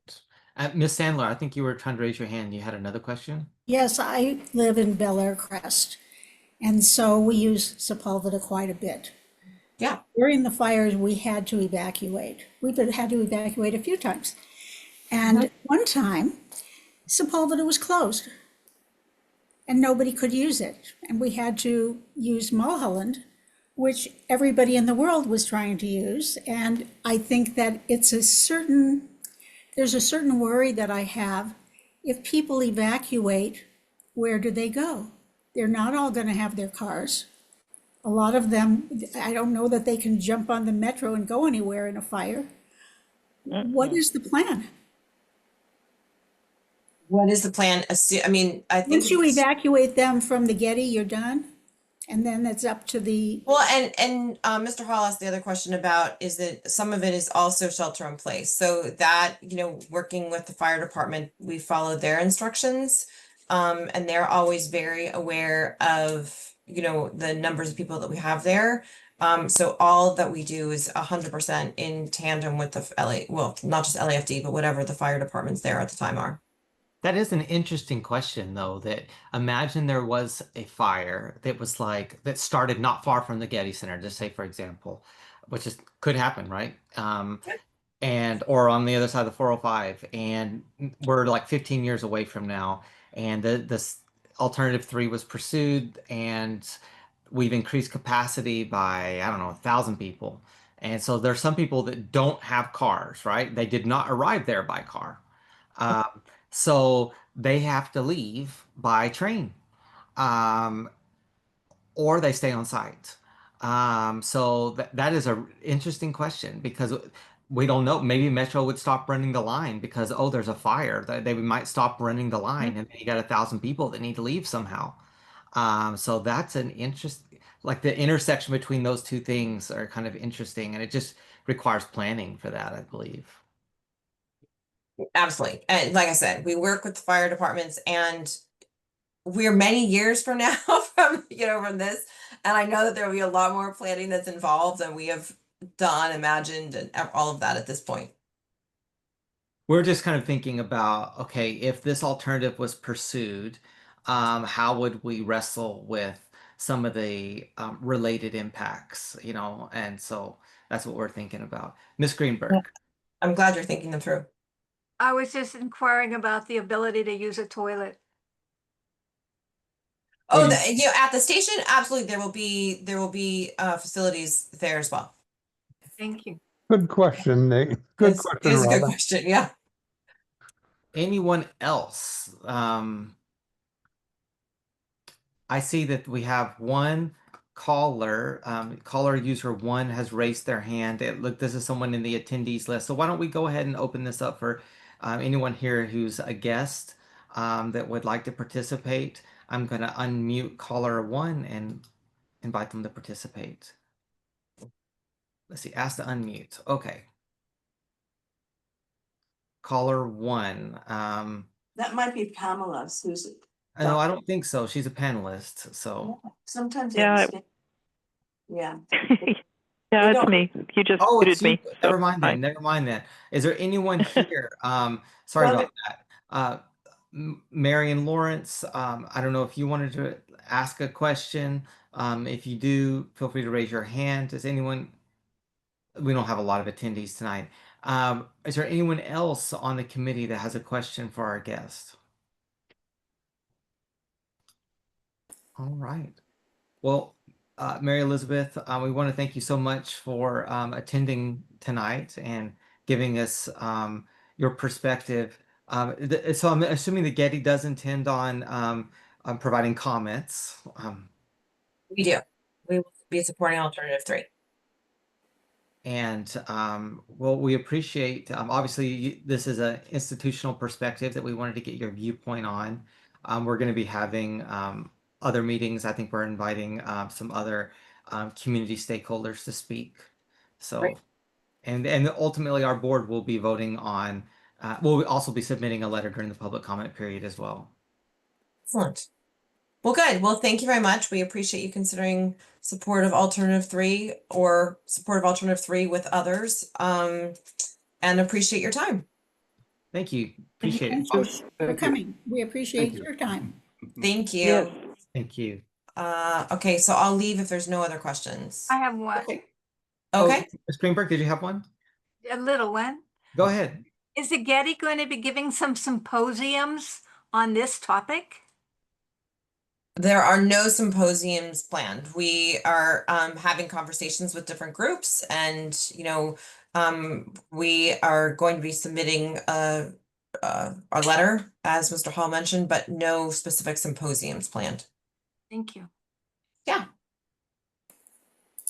Ms. Sandler, I think you were trying to raise your hand. You had another question? Yes, I live in Bel Air Crest, and so we use Sepulveda quite a bit. Yeah. During the fires, we had to evacuate. We've had to evacuate a few times. And one time, Sepulveda was closed and nobody could use it. And we had to use Mulholland, which everybody in the world was trying to use. And I think that there's a certain worry that I have. If people evacuate, where do they go? They're not all going to have their cars. A lot of them, I don't know that they can jump on the metro and go anywhere in a fire. What is the plan? What is the plan? I mean, I think Once you evacuate them from the Getty, you're done? And then it's up to the, well, and Mr. Hall asked the other question about is that some of it is also shelter in place. So that, working with the fire department, we follow their instructions. And they're always very aware of, the numbers of people that we have there. So all that we do is 100% in tandem with the LA, well, not just LAFD, but whatever the fire departments there at the time are. That is an interesting question, though, that imagine there was a fire that was that started not far from the Getty Center, just say, for example, which could happen, right? Or on the other side of the 405, and we're like 15 years away from now, and this alternative 3 was pursued, and we've increased capacity by, I don't know, 1,000 people. And so there's some people that don't have cars, right? They did not arrive there by car. So they have to leave by train, or they stay on site. So that is an interesting question, because we don't know. Maybe Metro would stop running the line because, oh, there's a fire. They might stop running the line, and you got 1,000 people that need to leave somehow. So that's an like the intersection between those two things are kind of interesting, and it just requires planning for that, I believe. Absolutely. And like I said, we work with the fire departments, and we're many years from now from this. And I know that there will be a lot more planning that's involved than we have done, imagined, and all of that at this point. We're just kind of thinking about, okay, if this alternative was pursued, how would we wrestle with some of the related impacts, and so that's what we're thinking about. Ms. Greenberg. I'm glad you're thinking them through. I was just inquiring about the ability to use a toilet. Oh, at the station, absolutely, there will be facilities there as well. Thank you. Good question, Nate. Good question, It is a good Robin. question, yeah. Anyone else? I see that we have one caller. Caller user 1 has raised their hand. Look, this is someone in the attendees list. So why don't we go ahead and open this up for anyone here who's a guest that would like to participate. I'm going to unmute caller 1 and invite them to participate. Let's see, ask to unmute. Okay. caller one. That might be Pamela's, who's. No, I don't think so. She's a panelist, so. Sometimes. I Yeah, mistake- Yeah. Yeah, it's don't- me. You just Oh, muted it's you. me. so Never mind then. fine. Never mind then. Is there anyone here? Sorry Well, about that. Marion Lawrence, I don't know if you wanted to ask a question. If you do, feel free to raise your hand. Does anyone? We don't have a lot of attendees tonight. Is there anyone else on the committee that has a question for our guest? All right. Well, Mary Elizabeth, we want to thank you so much for attending tonight and giving us your perspective. So I'm assuming the Getty does intend on providing comments. We do. We will be supporting alternative 3. And well, we appreciate, obviously, this is an institutional perspective that we wanted to get your viewpoint on. We're going to be having other meetings. I think we're inviting some other community stakeholders to speak. So, Great. and ultimately our board will be voting on, we'll also be submitting a letter during the public comment period as well. Excellent. Well, good. Well, thank you very much. We appreciate you considering support of alternative 3 or support of alternative 3 with others. And appreciate your time. Thank you. Appreciate it. Thanks for Thank you. coming. We appreciate you. your time. Thank you. Yes. Thank you. Okay, so I'll leave if there's no other questions. I have one, Okay. Okay. Oh, Ms. Greenberg, did you have one? a little one. Go ahead. Is the Getty going to be giving some symposiums on this topic? There are no symposiums planned. We are having conversations with different groups, and we are going to be submitting a letter, as Mr. Hall mentioned, but no specific symposiums planned. Thank you. Yeah.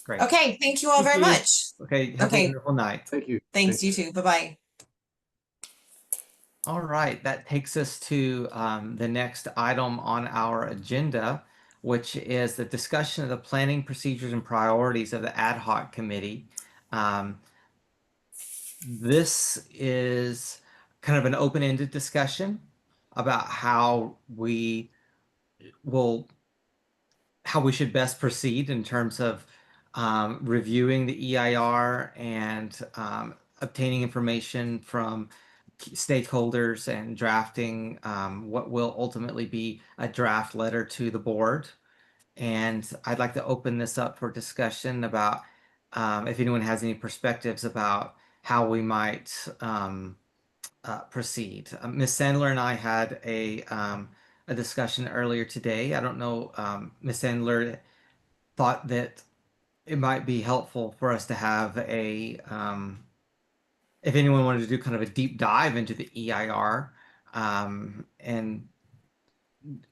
Great. Okay. Thank you all Thank very you. much. Okay. Have Okay. a wonderful night. Thank you. Thanks, you too. Bye-bye. All right, that takes us to the next item on our agenda, which is the discussion of the planning procedures and priorities of the ad hoc committee. This is kind of an open-ended discussion about how we should best proceed in terms of reviewing the EIR and obtaining information from stakeholders and drafting what will ultimately be a draft letter to the board. And I'd like to open this up for discussion about if anyone has any perspectives about how we might proceed. Ms. Sandler and I had a discussion earlier today. I don't know, Ms. Sandler thought that it might be helpful for us to have a if anyone wanted to do kind of a deep dive into the EIR and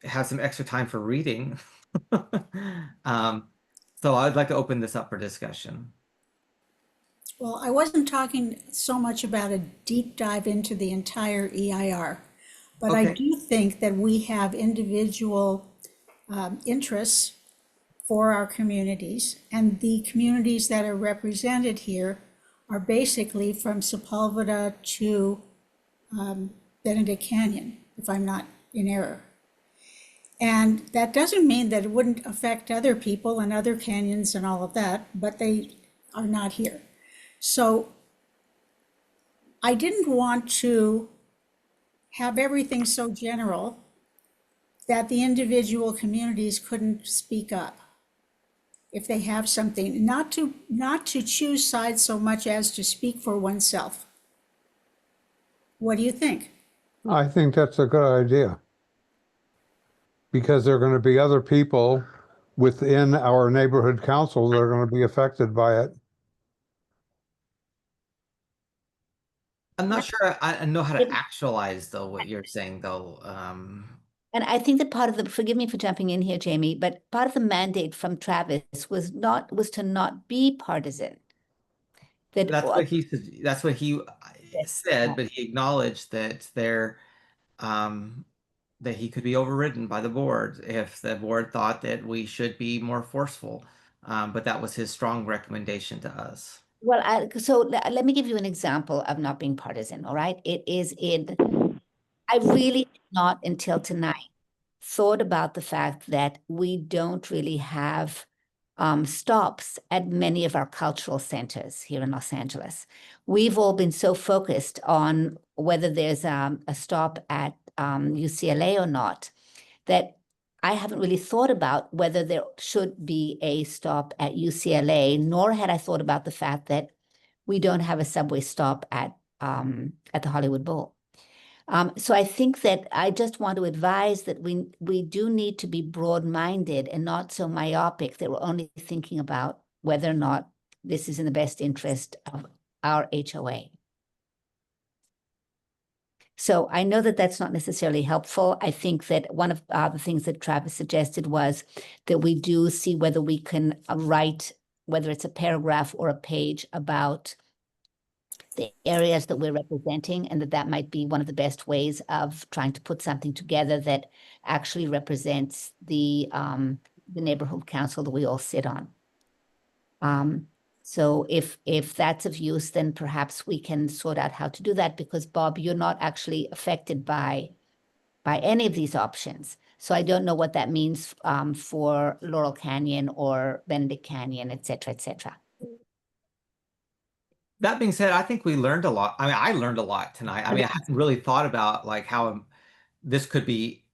have some extra time for reading. So I'd like to open this up for discussion. Well, I wasn't talking so much about a deep dive into the entire EIR, but I Okay. do think that we have individual interests for our communities, and the communities that are represented here are basically from Sepulveda to Benedict Canyon, if I'm not in error. And that doesn't mean that it wouldn't affect other people and other canyons and all of that, but they are not here. So I didn't want to have everything so general that the individual communities couldn't speak up if they have something, not to choose sides so much as to speak for oneself. What do you think? I think that's a good idea. Because there are going to be other people within our neighborhood council that are going to be affected by it. I'm not sure I know how to actualize though what you're saying though. And I think that part of the, forgive me for jumping in here, Jamie, but part of the mandate from Travis was to not be partisan. That's what he said. That's what he said, but he acknowledged that that he could be overridden by the board if the board thought that we should be more forceful. But that was his strong recommendation to us. Well, let me give you an example of not being partisan, all right? I really did not until tonight thought about the fact that we don't really have stops at many of our cultural centers here in Los Angeles. We've all been so focused on whether there's a stop at UCLA or not, that I haven't really thought about whether there should be a stop at UCLA, nor had I thought about the fact that we don't have a subway stop at the Hollywood Bowl. So I think that I just want to advise that we do need to be broad-minded and not so myopic that we're only thinking about whether or not this is in the best interest of our HOA. So I know that that's not necessarily helpful. I think that one of the things that Travis suggested was that we do see whether we can write, whether it's a paragraph or a page, about the areas that we're representing, and that might be one of the best ways of trying to put something together that actually represents the neighborhood council that we all sit on. So if that's of use, then perhaps we can sort out how to do that, because Bob, you're not actually affected by any of these options. So I don't know what that means for Laurel Canyon or Benedict Canyon, et cetera, et cetera. That being said, I think we learned a lot. I mean, I learned a lot tonight. I mean, I hadn't really thought about like how this could be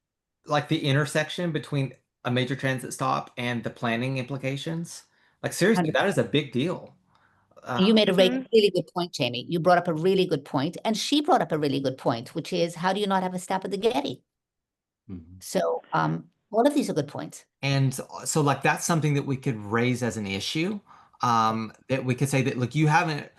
like the intersection between a major transit stop and the planning implications. Like seriously, that is a big deal. You made a really good point, Jamie. You brought up a really good point, and she brought up a really good point, which is, how do you not have a stop at the Getty? So all of these are good points. And so like that's something that we could raise as an issue, that we could say that, look, you haven't,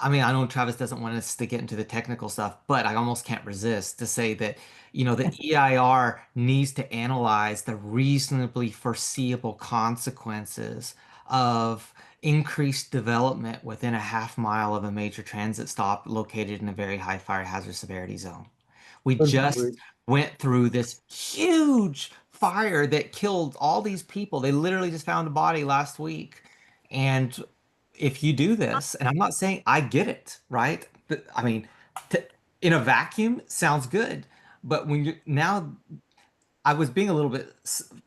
I mean, I know Travis doesn't want us to get into the technical stuff, but I almost can't resist to say that, you know, the EIR needs to analyze the reasonably foreseeable consequences of increased development within a half mile of a major transit stop located in a very high fire hazard severity zone. We just went through this huge fire that killed all these people. They literally just found a body last week. And if you do this, and I'm not saying I get it, right? But, I mean, in a vacuum, sounds good. But when you now, I was being a little bit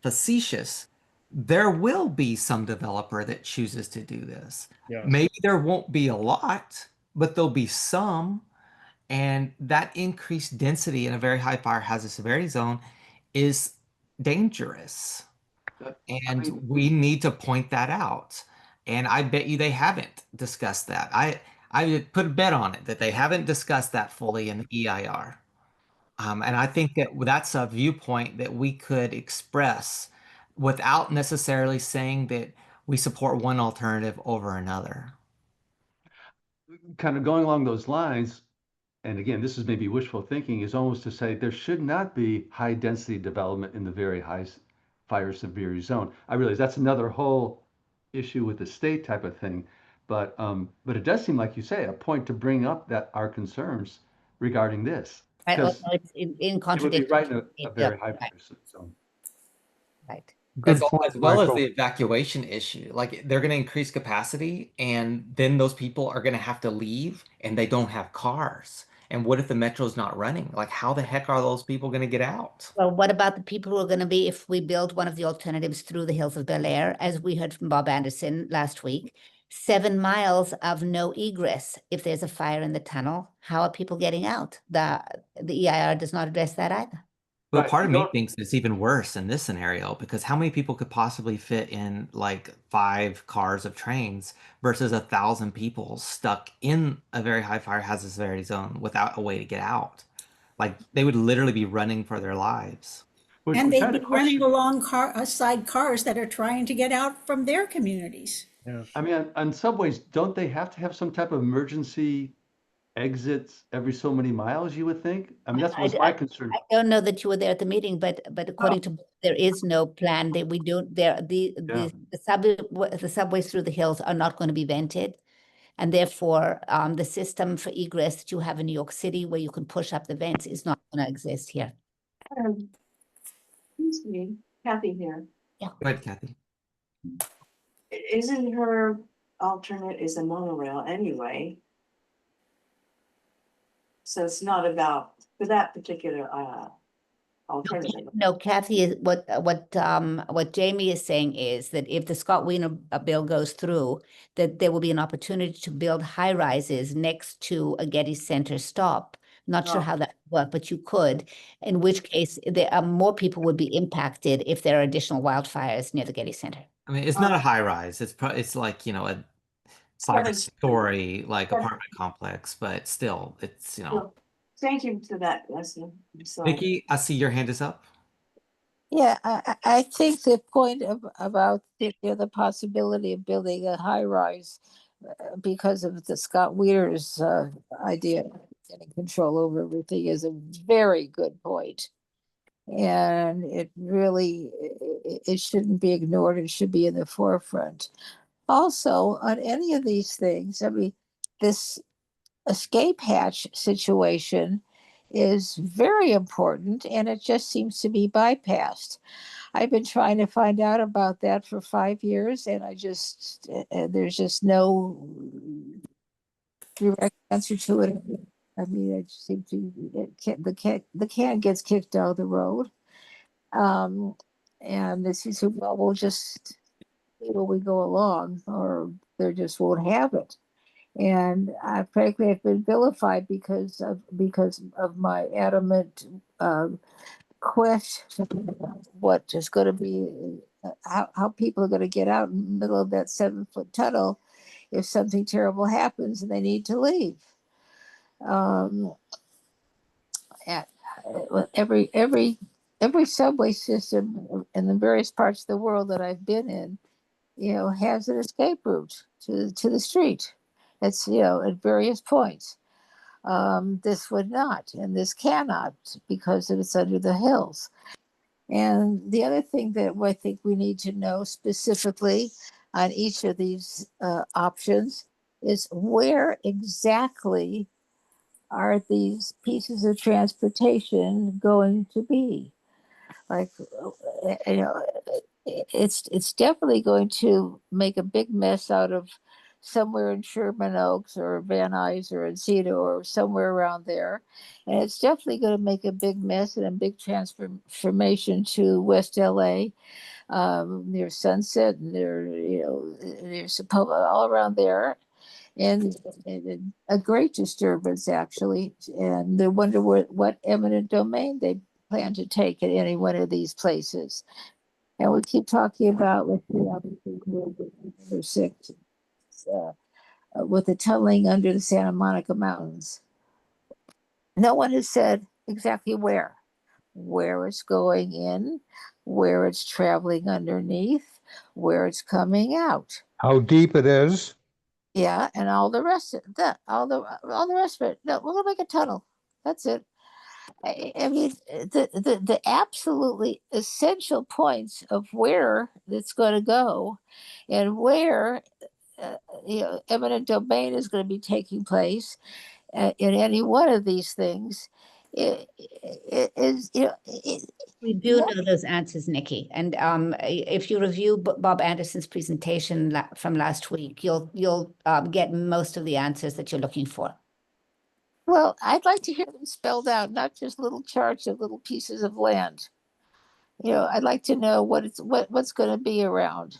facetious. There will be some developer that chooses to do this. Yes. Maybe there won't be a lot, but there'll be some. And that increased density in a very high fire hazard severity zone is dangerous. And we need to point that out. And I bet you they haven't discussed that. I would put a bet on it that they haven't discussed that fully in the EIR. And I think that that's a viewpoint that we could express without necessarily saying that we support one alternative over another. Kind of going along those lines, and again, this is maybe wishful thinking, is almost to say there should not be high density development in the very high fire severity zone. I realize that's another whole issue with the state type of thing, but it does seem, like you say, a point to bring up that our concerns regarding this. Right, Because it's in it would be contradiction. right in a very high Right, fire zone. right. Good As point, well as Michael. the evacuation issue. Like they're going to increase capacity, and then those people are going to have to leave, and they don't have cars. And what if the metro's not running? Like, how the heck are those people going to get out? Well, what about the people who are going to be, if we build one of the alternatives through the hills of Bel Air, as we heard from Bob Anderson last week, 7 miles of no egress if there's a fire in the tunnel? How are people getting out? The EIR does not address that either. But Right, part of you me don't- thinks it's even worse in this scenario, because how many people could possibly fit in like 5 cars of trains versus 1,000 people stuck in a very high fire hazard severity zone without a way to get out? Like they would literally be running for their lives. And which I they'd had a be running question. along side cars that are trying to get out from their communities. Yes. I mean, on subways, don't they have to have some type of emergency exits every so many miles, you would think? I mean, that's was my concern. I don't know that you were there at the meeting, but according to, there is no plan that we don't, there, the subways through the hills are not going to be vented. And therefore, the system for egress that you have in New York City, where you can push up the vents, is not going to exist here. Excuse me, Kathy here. Go ahead, Kathy. Isn't her alternate is a monorail anyway. So it's not about, for that particular alternative. No, Kathy, is what Jamie is saying is that if the Scott Wiener bill goes through, that there will be an opportunity to build high rises next to a Getty Center stop. Not sure Oh. how that would work, but you could, in which case there are more people would be impacted if there are additional wildfires near the Getty Center. I mean, it's not a high rise. It's like, you know, a five-story like apartment complex, but still, it's, you know. Well, thank you for that, Leslie. So, Nikki, I see your hand is up. Yeah, I think the point about the possibility of building a high rise because of the Scott Wiener's idea of getting control over everything is a very good point. And it really, it shouldn't be ignored. It should be in the forefront. Also, on any of these things, I mean, this escape hatch situation is very important and it just seems to be bypassed. I've been trying to find out about that for 5 years and I just, there's just no direct answer to it. I mean, I just seem to, the can gets kicked down the road. And this is, well, we'll just see where we go along or they just won't have it. And frankly, I've been vilified because of my adamant question what is going to be how people are going to get out in the middle of that 7-foot tunnel if something terrible happens and they need to leave. Every subway system in the various parts of the world that I've been in, you know, has an escape route to the street. It's, you know, at various points. This would not, and this cannot because it's under the hills. And the other thing that I think we need to know specifically on each of these options is where exactly are these pieces of transportation going to be? Like, you know, it's definitely going to make a big mess out of somewhere in Sherman Oaks or Van Nuys or Encino or somewhere around there. And it's definitely going to make a big mess and a big transformation to West LA, near Sunset and near, you know, near Sepulveda, all around there. And a great disturbance actually. And they wonder what eminent domain they plan to take at any one of these places. And we keep talking about, let's see, obviously, number 6, with the tunneling under the Santa Monica Mountains. No one has said exactly where it's going in, where it's traveling underneath, where it's coming out. How deep it is. Yeah, and all the rest of that, all the rest of it. No, we're gonna make a tunnel. That's it. I mean, the absolutely essential points of where it's going to go, and where you know, eminent domain is going to be taking place in any one of these things. It is, you know, We do know those answers, Nikki. And if you review Bob Anderson's presentation from last week, you'll get most of the answers that you're looking for. Well, I'd like to hear them spelled out, not just little charts of little pieces of land. You know, I'd like to know what's going to be around,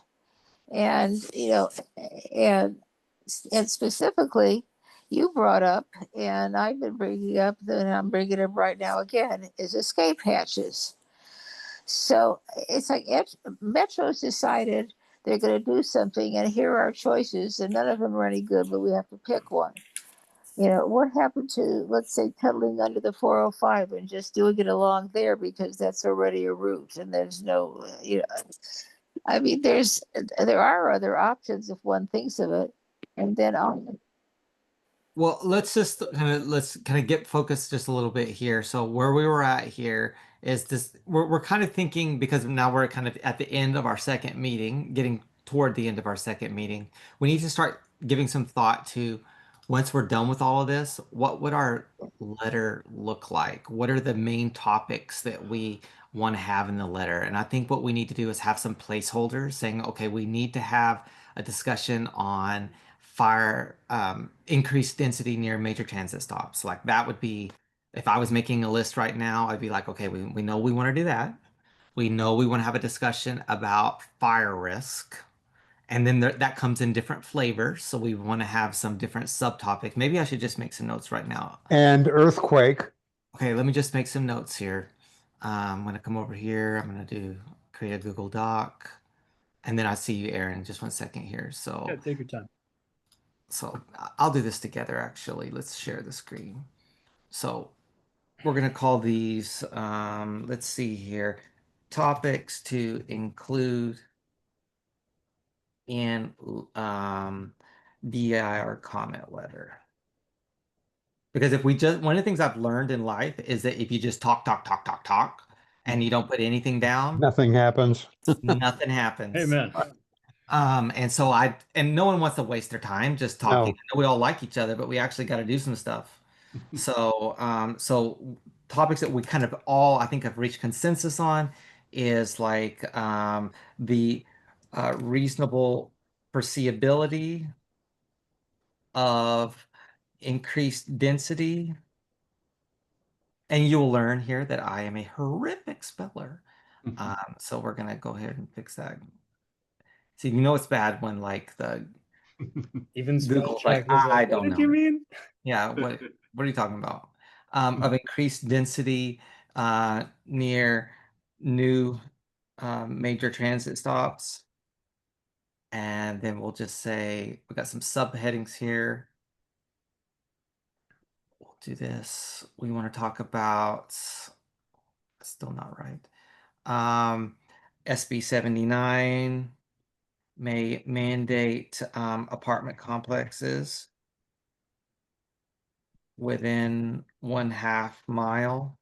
and you know, and specifically, you brought up, and I've been bringing up, and I'm bringing up right now again, is escape hatches. So it's like Metro's decided they're going to do something, and here are our choices, and none of them are any good, but we have to pick one. You know, what happened to, let's say, tunneling under the 405 and just doing it along there because that's already a route and there's no, you know, I mean, there are other options if one thinks of it. And then Well, let's kind of get focused just a little bit here. So where we were at here is this, we're kind of thinking, because now we're kind of at the end of our second meeting, getting toward the end of our second meeting, we need to start giving some thought to, once we're done with all of this, what would our letter look like? What are the main topics that we want to have in the letter? And I think what we need to do is have some placeholders saying, okay, we need to have a discussion on fire, increased density near major transit stops. Like that would be, if I was making a list right now, I'd be like, okay, we know we want to do that. We know we want to have a discussion about fire risk. And then that comes in different flavors. So we want to have some different subtopics. Maybe I should just make some notes right now. And earthquake. Okay, let me just make some notes here. I'm going to come over here. I'm going to create a Google Doc. And then I see you, Aaron, just 1 second here. So, Yeah, take your time. so I'll do this together, actually. Let's share the screen. So we're going to call these, let's see here, topics to include in DEIR comment letter. Because if we just, one of the things I've learned in life is that if you just talk, and you don't put anything down, Nothing happens. nothing happens. Amen. And so and no one wants to waste their time just talking. I know we all like each other, but we actually got to do some stuff. So, so topics that we kind of all, I think, have reached consensus on is like the reasonable foreseeability of increased density. And you'll learn here that I am a horrific speller. So we're going to go ahead and fix that. See, you know it's bad when like the Even spell Google's check like, was I like, don't what know. did you mean? Yeah, what are you talking about? Of increased density near new major transit stops. And then we'll just say, we got some subheadings here. We'll do this. We want to talk about, still not right. SB 79 may mandate apartment complexes within 1/2 mile.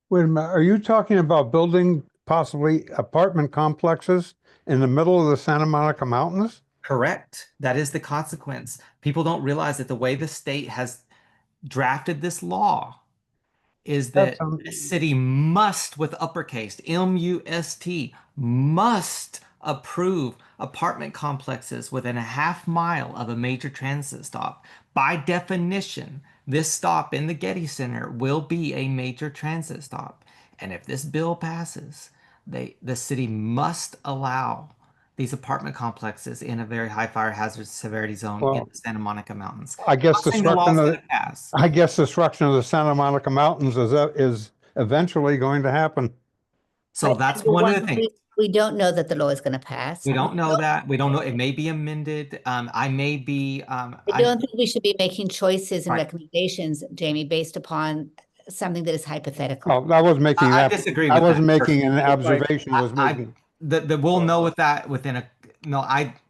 Wait a minute, are you talking about building possibly apartment complexes in the middle of the Santa Monica Mountains? Correct. That is the consequence. People don't realize that the way the state has drafted this law is that the city must, with uppercase, MUST, must approve apartment complexes within 1/2 mile of a major transit stop. By definition, this stop in the Getty Center will be a major transit stop. And if this bill passes, the city must allow these apartment complexes in a very high fire hazard severity zone in the Santa Monica Mountains. I guess I'm not saying the law's gonna pass. I guess destruction of the Santa Monica Mountains is eventually going to happen. So that's one of the things. We don't know that the law is going to pass. We don't know that. We don't know. It may be amended. I may be. I don't think we should be making choices and Right. recommendations, Jamie, based upon something that is hypothetical. Oh, I was making I that. disagree I with wasn't that making an observation. I- Was making. We'll know with that within a. No,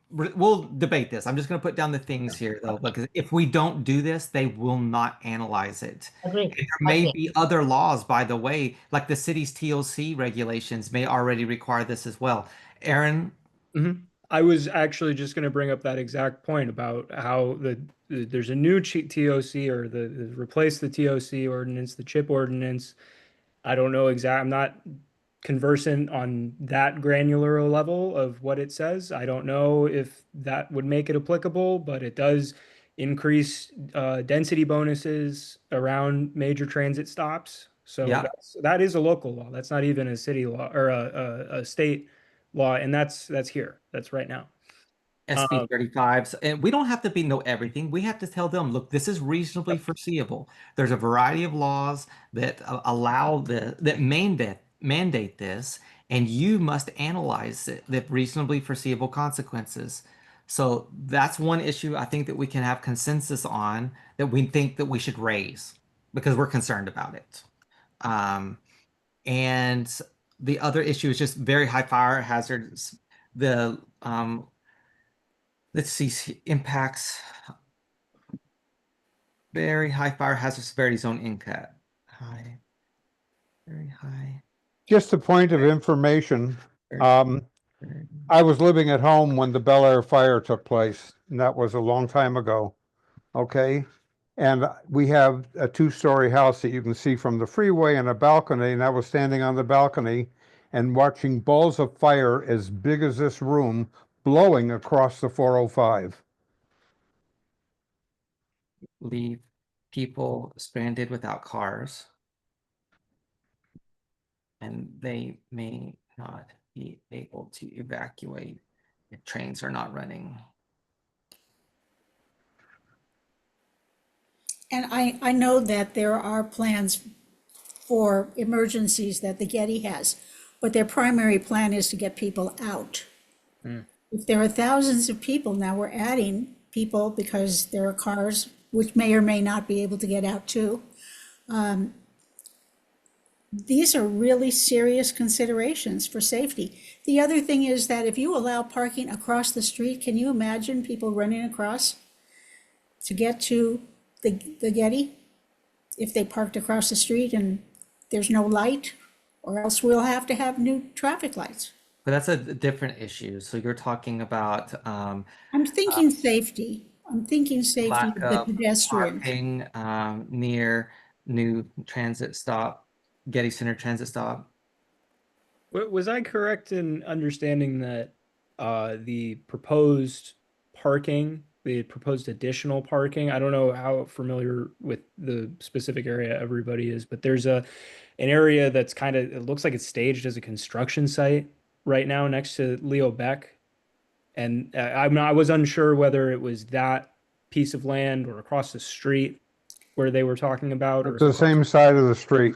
we'll debate this. I'm just going to put down the things here though, because if we don't do this, they will not analyze it. Agreed. And there may be other laws, by the way, like the city's TOC regulations may already require this as well. Aaron. I was actually just going to bring up that exact point about how there's a new TOC or the replace the TOC ordinance, the chip ordinance. I don't know I'm not conversant on that granular level of what it says. I don't know if that would make it applicable, but it does increase density bonuses around major transit stops. So Yeah. that is a local law. That's not even a city law or a state law, and that's here. That's right now. SB 35s, and we don't have to know everything. We have to tell them, look, this is reasonably foreseeable. There's a variety of laws that allow that mandate this, and you must analyze the reasonably foreseeable consequences. So that's one issue I think that we can have consensus on, that we think that we should raise because we're concerned about it. And the other issue is just very high fire hazards. The let's see, impacts very high fire hazard severity zone NCAT. High, very high. Just a point of information. I was living at home when the Bel Air fire took place, and that was a long time ago. Okay. And we have a 2-story house that you can see from the freeway and a balcony, and I was standing on the balcony, and watching balls of fire as big as this room blowing across the 405. Leave people stranded without cars. And they may not be able to evacuate if trains are not running. And I know that there are plans for emergencies that the Getty has, but their primary plan is to get people out. If there are thousands of people, now we're adding people because there are cars which may or may not be able to get out too. These are really serious considerations for safety. The other thing is that if you allow parking across the street, can you imagine people running across to get to the Getty? If they parked across the street and there's no light, or else we'll have to have new traffic lights. But that's a different issue. So you're talking about I'm thinking safety. I'm thinking safety lack of the of pedestrians. parking near new transit stop, Getty Center transit stop. Was I correct in understanding that the proposed parking, the proposed additional parking, I don't know how familiar with the specific area everybody is, but there's an area that's kind of, it looks like it's staged as a construction site right now next to Leo Beck. And I was unsure whether it was that piece of land or across the street where they were talking about. It's the same side of the street.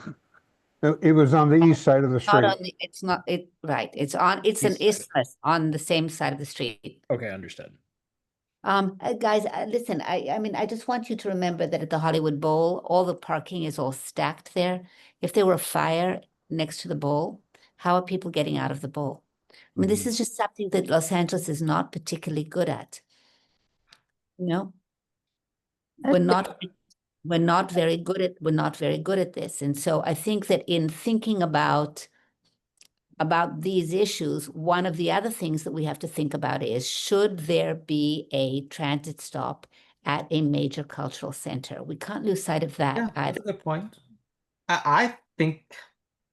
It was on the east side of the Not street. on the, it's not, it, right, it's an isthmus on the same side of the street. Okay, understood. Guys, listen, I mean, I just want you to remember that at the Hollywood Bowl, all the parking is all stacked there. If there were a fire next to the bowl, how are people getting out of the bowl? I mean, this is just something that Los Angeles is not particularly good at. You know? We're not very good at this. And so I think that in thinking about these issues, one of the other things that we have to think about is, should there be a transit stop at a major cultural center? We can't lose sight of that Yeah, that's either. a good point. I think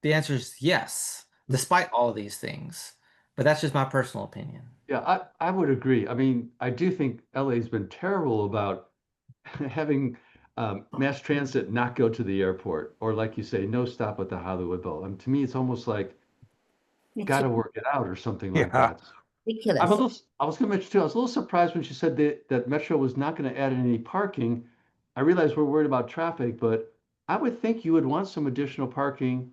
the answer is yes, despite all of these things. But that's just my personal opinion. Yeah, I would agree. I mean, I do think LA's been terrible about having mass transit not go to the airport, or like you say, no stop at the Hollywood Bowl. And to me, it's almost like It's got to work it out or something like Yeah. that. ridiculous. I was going to mention too, I was a little surprised when she said that Metro was not going to add any parking. I realize we're worried about traffic, but I would think you would want some additional parking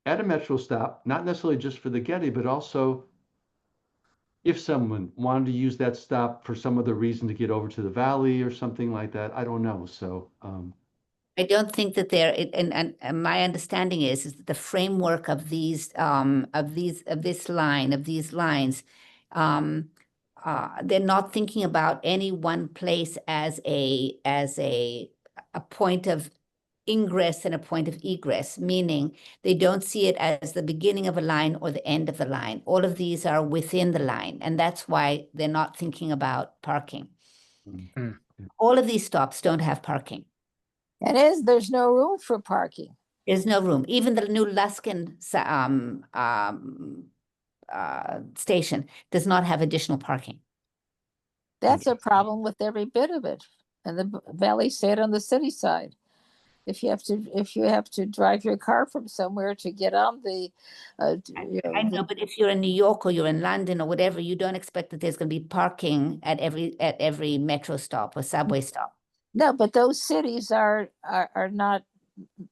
at a Metro stop, not necessarily just for the Getty, but also if someone wanted to use that stop for some other reason to get over to the valley or something like that. I don't know. So, I don't think that and my understanding is that the framework of these lines, they're not thinking about any one place as a point of ingress and a point of egress, meaning they don't see it as the beginning of a line or the end of the line. All of these are within the line, and that's why they're not thinking about parking. All of these stops don't have parking. There's no room for parking. There's no room. Even the new Luskin station does not have additional parking. That's a problem with every bit of it. And the Valley stayed on the city side. If you have to drive your car from somewhere to get on the, I know, but if you're in New York or you're in London or whatever, you don't expect that there's going to be parking at every metro stop or subway stop. No, but those cities are not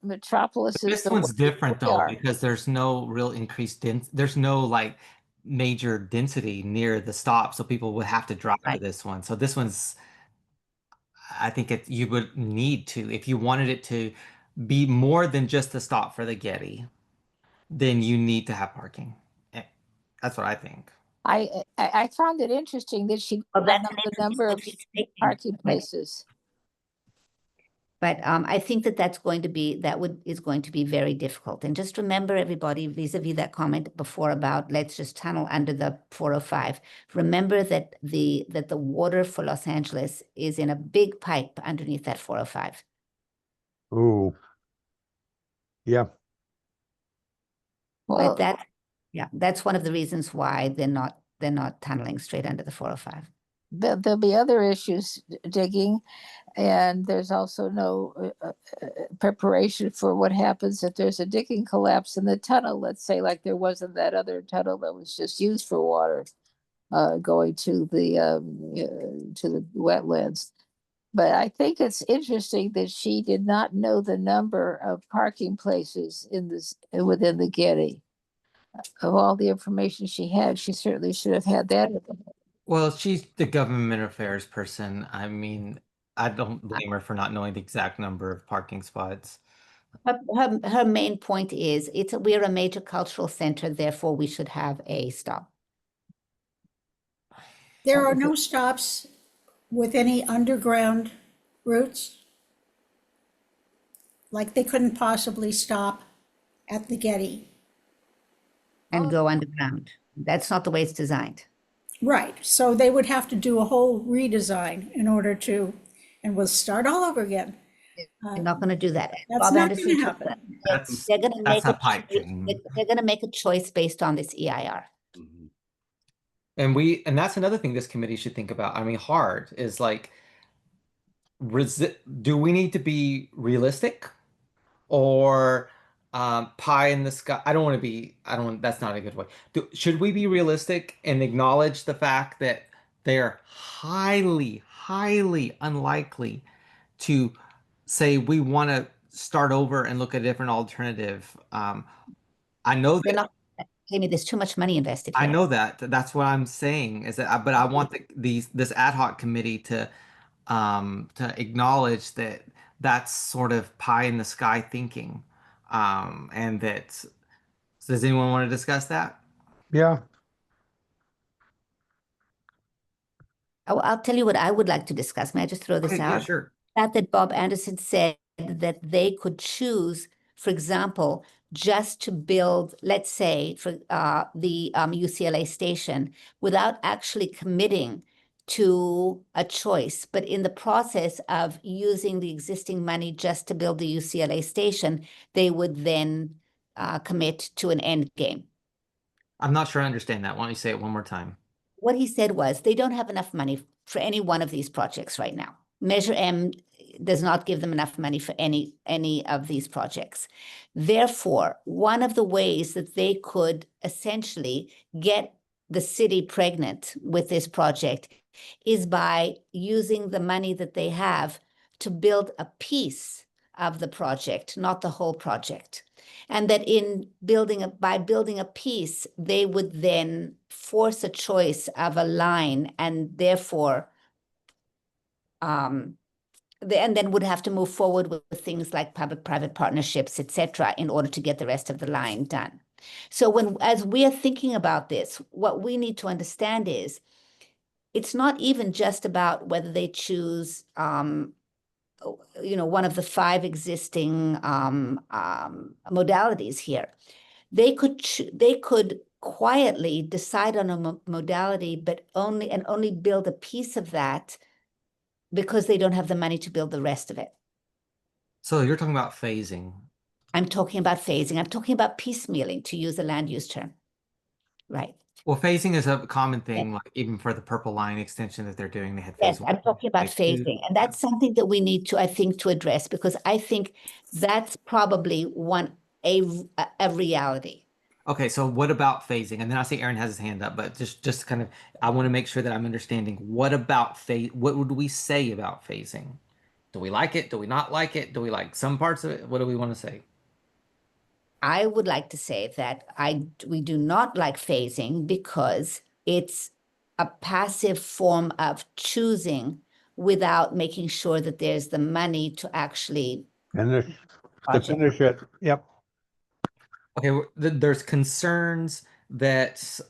metropolises. This one's different though, because there's no real increased there's no like major density near the stop, so people would have to drive to this one. So this one's, I think you would need to, if you wanted it to be more than just a stop for the Getty, then you need to have parking. That's what I think. I found it interesting that she Well, didn't that's know the number of parking places. But I think that is going to be very difficult. And just remember, everybody, vis-a-vis that comment before about let's just tunnel under the 405. Remember that the water for Los Angeles is in a big pipe underneath that 405. Ooh. Yeah. Well, But Yeah, that's one of the reasons why they're not tunneling straight under the 405. But there'll be other issues digging, and there's also no preparation for what happens if there's a digging collapse in the tunnel. Let's say, like there was in that other tunnel that was just used for water, going to the wetlands. But I think it's interesting that she did not know the number of parking places within the Getty. Of all the information she had, she certainly should have had that. Well, she's the government affairs person. I mean, I don't blame her for not knowing the exact number of parking spots. Her main point is we're a major cultural center, therefore we should have a stop. There are no stops with any underground routes? Like they couldn't possibly stop at the Getty? And go underground. That's not the way it's designed. Right, so they would have to do a whole redesign in order to, and we'll start all over again. They're not going to do that. That's Bob not Anderson gonna talked happen. about it. They're going to make not piping. they're going to make a choice based on this EIR. And that's another thing this committee should think about. I mean, hard is like, do we need to be realistic or pie in the sky? That's not a good way. Should we be realistic and acknowledge the fact that they're highly, highly unlikely to say we want to start over and look at a different alternative? I know They're that. not. Amy, there's too much money invested here. I know that. That's what I'm saying is that, but I want this ad hoc committee to acknowledge that that's sort of pie in the sky thinking, and that. Does anyone want to discuss that? Yeah, I'll tell you what I would like to discuss. May I just throw this Okay, out? yeah, sure. That Bob Anderson said that they could choose, for example, just to build, let's say, for the UCLA station without actually committing to a choice, but in the process of using the existing money just to build the UCLA station, they would then commit to an end game. I'm not sure I understand that. Why don't you say it one more time? What he said was they don't have enough money for any one of these projects right now. Measure M does not give them enough money for any of these projects. Therefore, one of the ways that they could essentially get the city pregnant with this project is by using the money that they have to build a piece of the project, not the whole project. And that by building a piece, they would then force a choice of a line and therefore and then would have to move forward with things like public-private partnerships, etc., in order to get the rest of the line done. So as we are thinking about this, what we need to understand is it's not even just about whether they choose one of the 5 existing modalities here. They could quietly decide on a modality, but only build a piece of that because they don't have the money to build the rest of it. So you're talking about phasing. I'm talking about phasing. I'm talking about piecemealing, to use a land use term. Right. Well, phasing is a common thing, like even for the Purple Line extension that they're doing, they had phase Yes, one, I'm talking about phase two. phasing. And that's something that we need to, I think, to address, because I think that's probably a reality. Okay, so what about phasing? And then I see Aaron has his hand up, but just kind of, I want to make sure that I'm understanding. What about what would we say about phasing? Do we like it? Do we not like it? Do we like some parts of it? What do we want to say? I would like to say that we do not like phasing because it's a passive form of choosing without making sure that there's the money to actually finish it. Yep. Okay, there's concerns that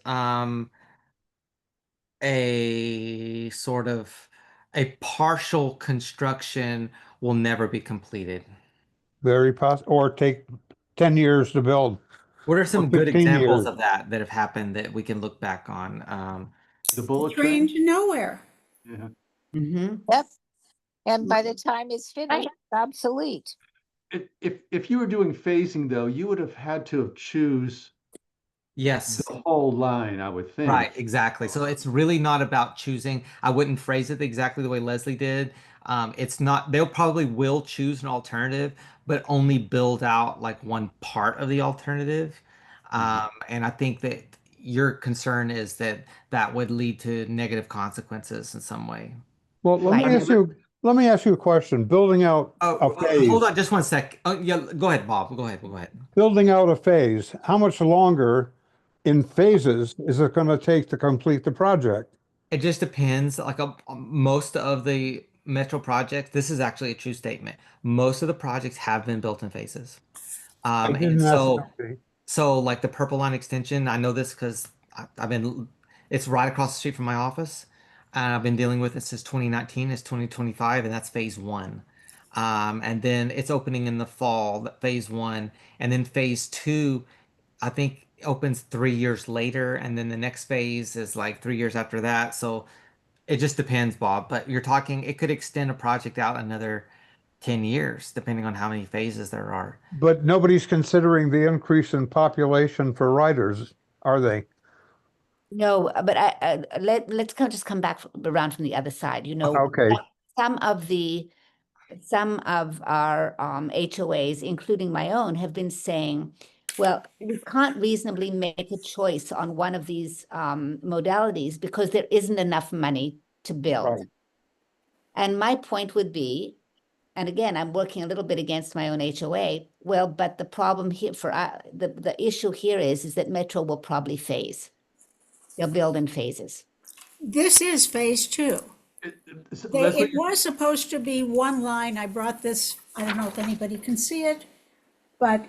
a sort of a partial construction will never be completed. Very possible, or take 10 years to build. What are some good 15 examples years. of that have happened that we can look back on? The bullet Train train? to nowhere. Yeah. Yep. And by the time it's finished, it's obsolete. If you were doing phasing though, you would have had to choose Yes. the whole line, I would think. Right, exactly. So it's really not about choosing. I wouldn't phrase it exactly the way Leslie did. It's not, they'll probably will choose an alternative, but only build out like one part of the alternative. And I think that your concern is that that would lead to negative consequences in some way. Well, let Right. me ask you a question. Building out a Hold phase, on just one sec. Oh, yeah, go ahead, Bob. Go ahead. building out a phase, how much longer in phases is it going to take to complete the project? It just depends. Like most of the metro projects, this is actually a true statement. Most of the projects have been built in phases. I And didn't ask. Okay. so like the Purple Line extension, I know this because I've been, it's right across the street from my office. And I've been dealing with it since 2019. It's 2025, and that's phase one. And then it's opening in the fall, phase one. And then phase two, I think opens 3 years later. And then the next phase is like 3 years after that. So it just depends, Bob. But you're talking, it could extend a project out another 10 years, depending on how many phases there are. But nobody's considering the increase in population for riders, are they? No, but let's just come back around from the other side. Okay. Some of our HOAs, including my own, have been saying, well, we can't reasonably make a choice on one of these modalities because there isn't enough money to build. Right. And my point would be, and again, I'm working a little bit against my own HOA. Well, but the problem here the issue here is that Metro will probably phase. They'll build in phases. This is phase two. Leslie, It was supposed to be one line. I brought this, I don't know if anybody can see it, but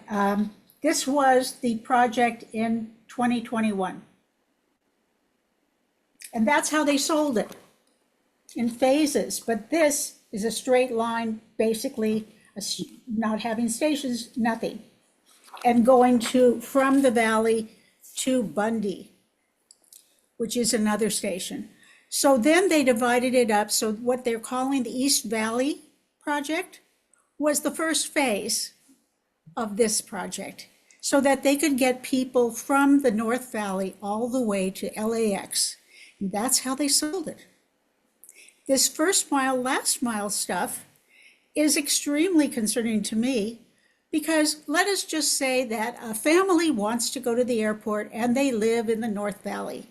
this was the project in 2021. And that's how they sold it, in phases. But this is a straight line, basically, not having stations, nothing. And going from the valley to Bundy, which is another station. So then they divided it up. So what they're calling the East Valley project was the first phase of this project, so that they could get people from the North Valley all the way to LAX. And that's how they sold it. This first mile, last mile stuff is extremely concerning to me, because let us just say that a family wants to go to the airport and they live in the North Valley.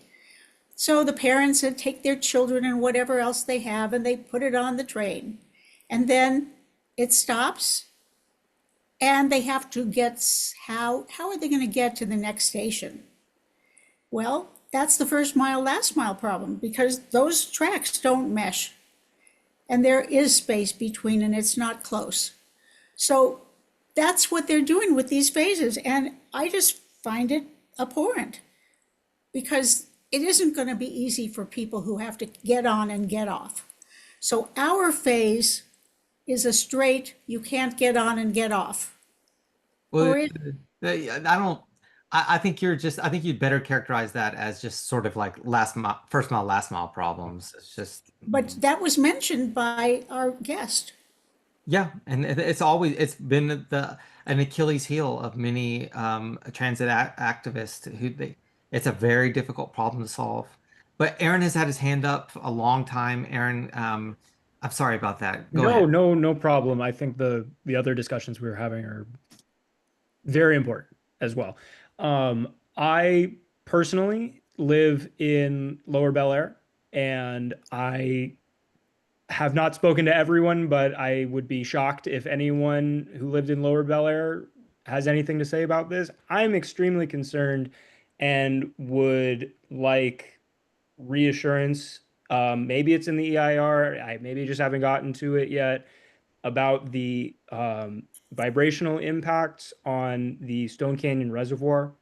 So the parents take their children and whatever else they have and they put it on the train. And then it stops and they have to how are they going to get to the next station? Well, that's the first mile, last mile problem, because those tracks don't mesh. And there is space between and it's not close. So that's what they're doing with these phases. And I just find it abhorrent, because it isn't going to be easy for people who have to get on and get off. So our phase is a straight, you can't get on and get off. Well, Or I think I think you'd better characterize that as just sort of like first mile, last mile problems. It's just. But that was mentioned by our guest. Yeah, and it's been an Achilles heel of many transit activists it's a very difficult problem to solve. But Aaron has had his hand up a long time. Aaron, I'm sorry about that. Go ahead. No problem. I think the other discussions we were having are very important as well. I personally live in Lower Bel Air, and I have not spoken to everyone, but I would be shocked if anyone who lived in Lower Bel Air has anything to say about this. I'm extremely concerned and would like reassurance. Maybe it's in the EIR. I maybe just haven't gotten to it yet, about the vibrational impacts on the Stone Canyon Reservoir.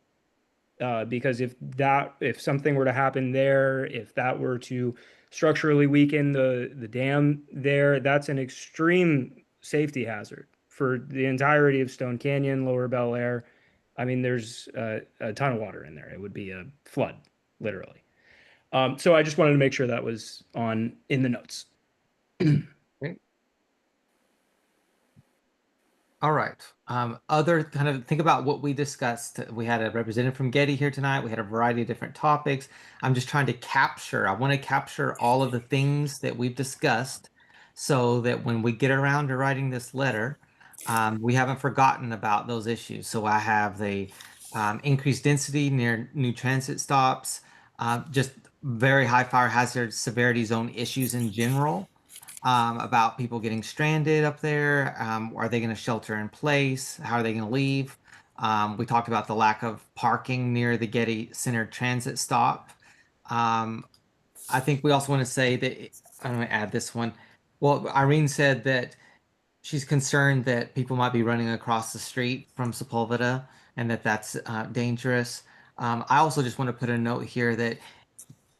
Because if something were to happen there, if that were to structurally weaken the dam there, that's an extreme safety hazard for the entirety of Stone Canyon, Lower Bel Air. I mean, there's a ton of water in there. It would be a flood, literally. So I just wanted to make sure that was in the notes. Great. All right. Other kind of think about what we discussed. We had a representative from Getty here tonight. We had a variety of different topics. I'm just trying to capture, I want to capture all of the things that we've discussed so that when we get around to writing this letter, we haven't forgotten about those issues. So I have the increased density near new transit stops, just very high fire hazard severity zone issues in general. About people getting stranded up there. Are they going to shelter in place? How are they going to leave? We talked about the lack of parking near the Getty Center transit stop. I think we also want to say that I'm going to add this one. Well, Irene said that she's concerned that people might be running across the street from Sepulveda and that that's dangerous. I also just want to put a note here that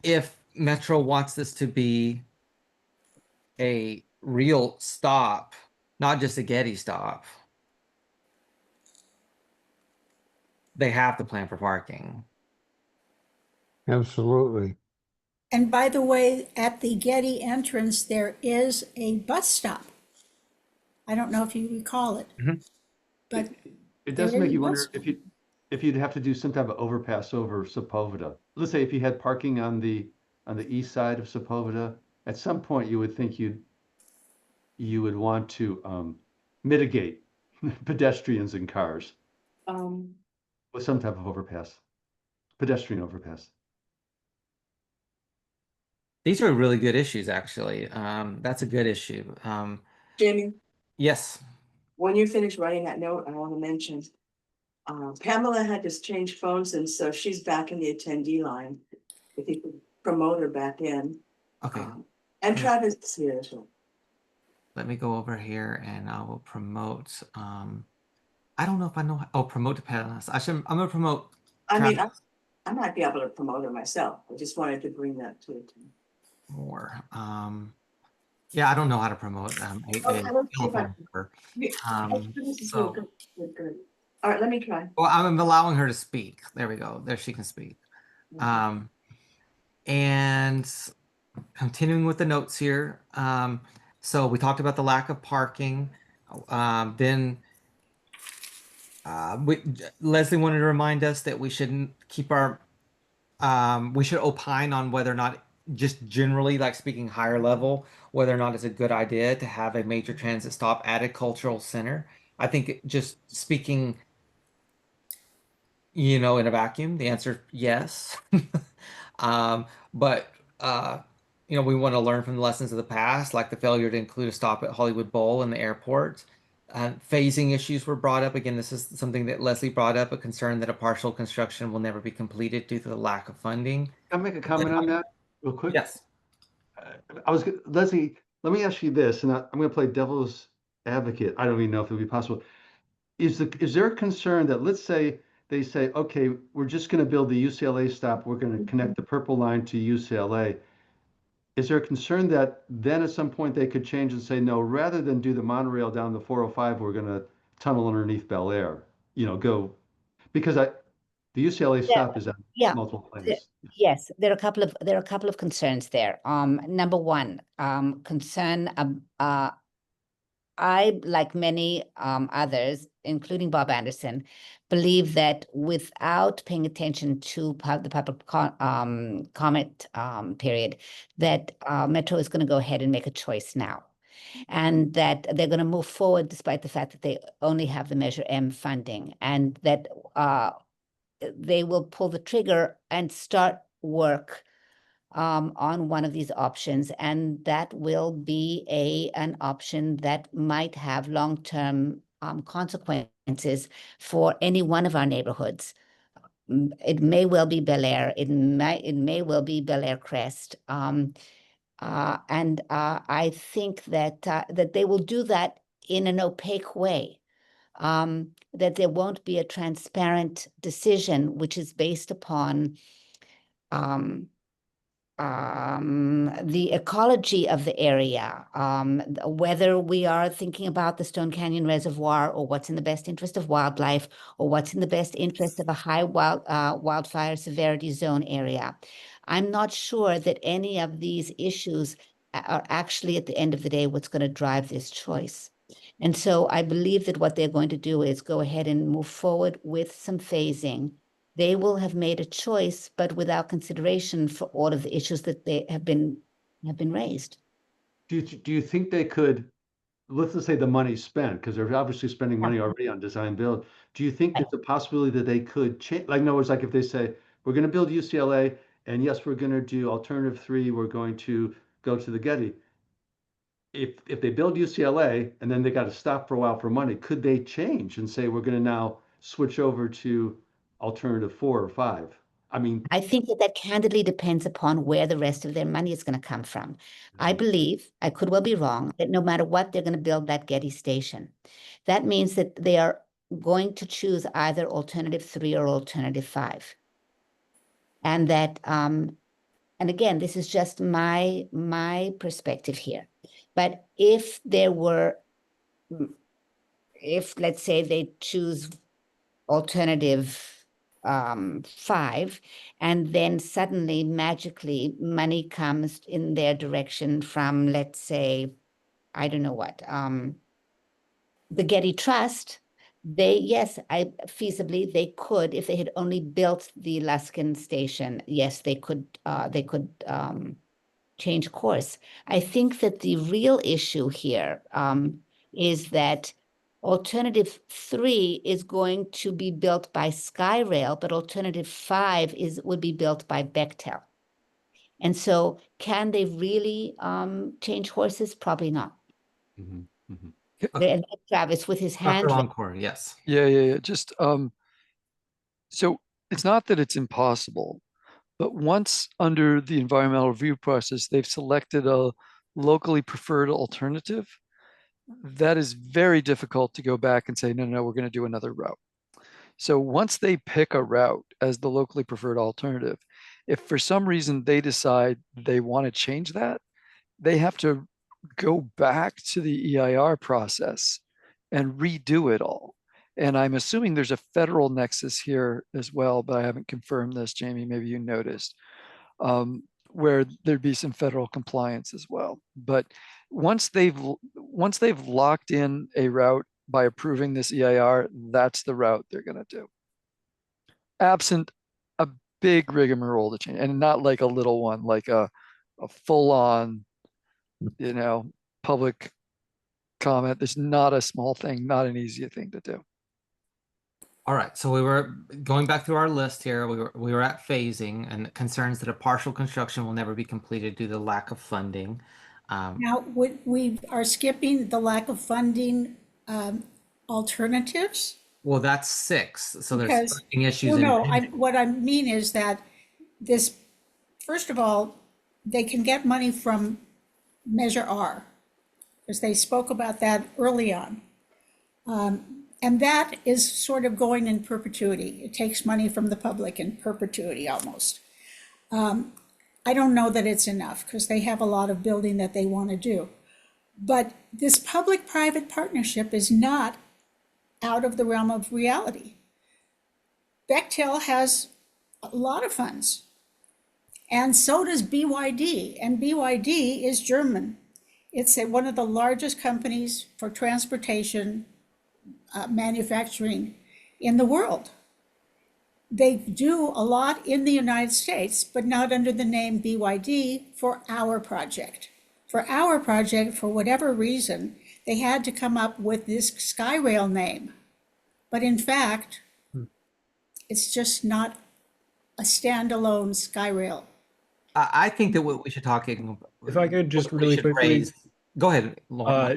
if Metro wants this to be a real stop, not just a Getty stop, they have to plan for parking. Absolutely. And by the way, at the Getty entrance, there is a bus stop. I don't know if you recall it, Mhm. but It there does make is you a wonder bus if you'd have to do some type of overpass over Sepulveda. Let's say if you had parking on the east side of Sepulveda, at some point you would think you would want to mitigate pedestrians and cars Um, with some type of overpass, pedestrian overpass. These are really good issues, actually. That's a good issue. Jamie, Yes. when you finish writing that note, I want to mention, Pamela had to change phones, and so she's back in the attendee line. If you could promote her back in. Okay. And Yeah. Travis is here as well. Let me go over here and I will promote. I don't know if I know. Oh, promote to panelists. I'm going to promote. I mean, Travis I might be able to promote her myself. I just wanted to bring that to it. more. Yeah, I don't know how to promote a let's see if I- telephone number. This is So- good, good, good. All right, let me try. Well, I'm allowing her to speak. There we go. There she can speak. And continuing with the notes here. So we talked about the lack of parking. Then Leslie wanted to remind us that we shouldn't keep our, we should opine on whether or not, just generally, like speaking higher level, whether or not it's a good idea to have a major transit stop at a cultural center. I think just speaking, in a vacuum, the answer yes. But we want to learn from the lessons of the past, like the failure to include a stop at Hollywood Bowl and the airport. Phasing issues were brought up. Again, this is something that Leslie brought up, a concern that a partial construction will never be completed due to the lack of funding. Can I make a comment on that real quick? Yes. Leslie, let me ask you this, and I'm going to play devil's advocate. I don't even know if it would be possible. Is there a concern that, let's say they say, okay, we're just going to build the UCLA stop, we're going to connect the purple line to UCLA. Is there a concern that then at some point they could change and say, no, rather than do the monorail down the 405, we're going to tunnel underneath Bel Air, go, because the UCLA stop is at multiple places. Yes, there are a couple of concerns there. Number one, concern. I, like many others, including Bob Anderson, believe that without paying attention to the public comment period, that Metro is going to go ahead and make a choice now, and that they're going to move forward despite the fact that they only have the Measure M funding, and that they will pull the trigger and start work on one of these options, and that will be an option that might have long-term consequences for any one of our neighborhoods. It may well be Bel Air. It may well be Bel Air Crest. And I think that that they will do that in an opaque way. That there won't be a transparent decision, which is based upon the ecology of the area, whether we are thinking about the Stone Canyon Reservoir or what's in the best interest of wildlife or what's in the best interest of a high wildfire severity zone area. I'm not sure that any of these issues are actually, at the end of the day, what's going to drive this choice. And so I believe that what they're going to do is go ahead and move forward with some phasing. They will have made a choice, but without consideration for all of the issues that they have been raised. Do you think they could, let's just say the money's spent, because they're obviously spending money already on design build. Do you think there's a possibility that they could change, like, in other words, like if they say, we're gonna build UCLA, and yes, we're gonna do alternative 3, we're going to go to the Getty. If they build UCLA and then they got to stop for a while for money, could they change and say, we're gonna now switch over to alternative 4 or 5? I mean, I think that candidly depends upon where the rest of their money is going to come from. I believe, I could well be wrong, that no matter what, they're going to build that Getty station. That means that they are going to choose either alternative 3 or alternative 5. And that, and again, this is just my perspective here. But if let's say they choose alternative 5, and then suddenly magically money comes in their direction from, let's say, I don't know what, the Getty Trust, feasibly they could, if they had only built the Luskin station, yes, they could change course. I think that the real issue here is that alternative 3 is going to be built by Skyrail, but alternative 5 would be built by Bechtel. And so can they really change horses? Probably not. And Travis with his hand. Dr. Longcore, yes. Yeah. Just so it's not that it's impossible, but once under the environmental review process, they've selected a locally preferred alternative, that is very difficult to go back and say, no, we're going to do another route. So once they pick a route as the locally preferred alternative, if for some reason they decide they want to change that, they have to go back to the EIR process and redo it all. And I'm assuming there's a federal nexus here as well, but I haven't confirmed this, Jamie, maybe you noticed, where there'd be some federal compliance as well. But once they've locked in a route by approving this EIR, that's the route they're going to do. Absent a big rigmarole to change, and not like a little one, like a full-on, public comment. There's not a small thing, not an easy thing to do. All right, so we were going back through our list here. We were at phasing and concerns that a partial construction will never be completed due to lack of funding. Now, we are skipping the lack of funding alternatives? Well, that's 6. So there's Because- funding issues. Well, no, what I mean is that this, first of all, they can get money from Measure R, because they spoke about that early on. And that is sort of going in perpetuity. It takes money from the public in perpetuity almost. I don't know that it's enough, because they have a lot of building that they want to do. But this public-private partnership is not out of the realm of reality. Bechtel has a lot of funds, and so does BYD, and BYD is German. It's one of the largest companies for transportation manufacturing in the world. They do a lot in the United States, but not under the name BYD for our project. For our project, for whatever reason, they had to come up with this Skyrail name. But in fact, it's just not a standalone Skyrail. I think that what we should talk. If I could just really quickly. Go ahead.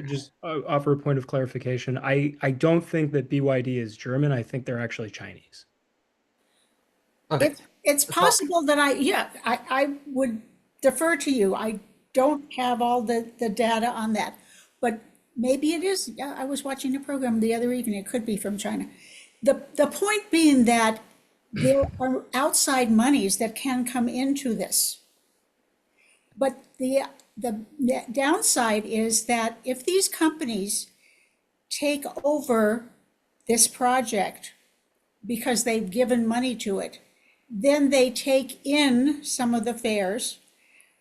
Just offer a point of clarification. I don't think that BYD is German. I think they're actually Chinese. Okay. It's possible that I would defer to you. I don't have all the data on that, but maybe it is. I was watching a program the other evening. It could be from China. The point being that there are outside monies that can come into this. But the downside is that if these companies take over this project because they've given money to it, then they take in some of the fares,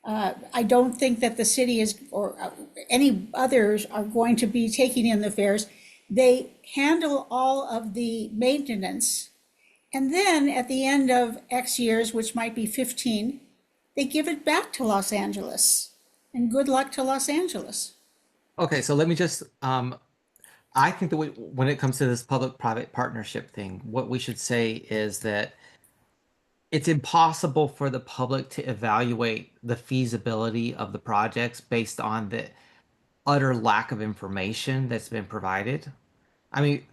I don't think that the city is, or any others are going to be taking in the fares. They handle all of the maintenance. And then at the end of X years, which might be 15, they give it back to Los Angeles. And good luck to Los Angeles. Okay, so let me just, I think that when it comes to this public-private partnership thing, what we should say is that it's impossible for the public to evaluate the feasibility of the projects based on the utter lack of information that's been provided. I mean,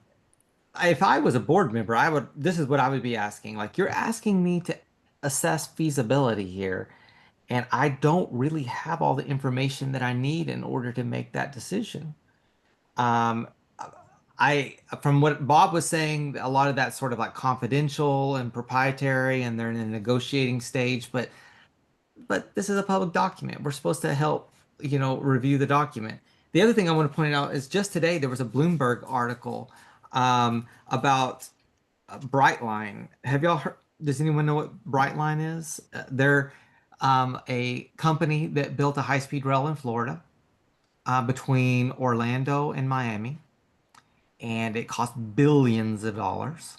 if I was a board member, this is what I would be asking. Like, you're asking me to assess feasibility here, and I don't really have all the information that I need in order to make that decision. Um, from what Bob was saying, a lot of that's sort of like confidential and proprietary, and they're in a negotiating stage, but this is a public document. We're supposed to help, review the document. The other thing I want to point out is just today there was a Bloomberg article about Brightline. Have y'all heard? Does anyone know what Brightline is? They're a company that built a high-speed rail in Florida between Orlando and Miami, and it cost billions of dollars.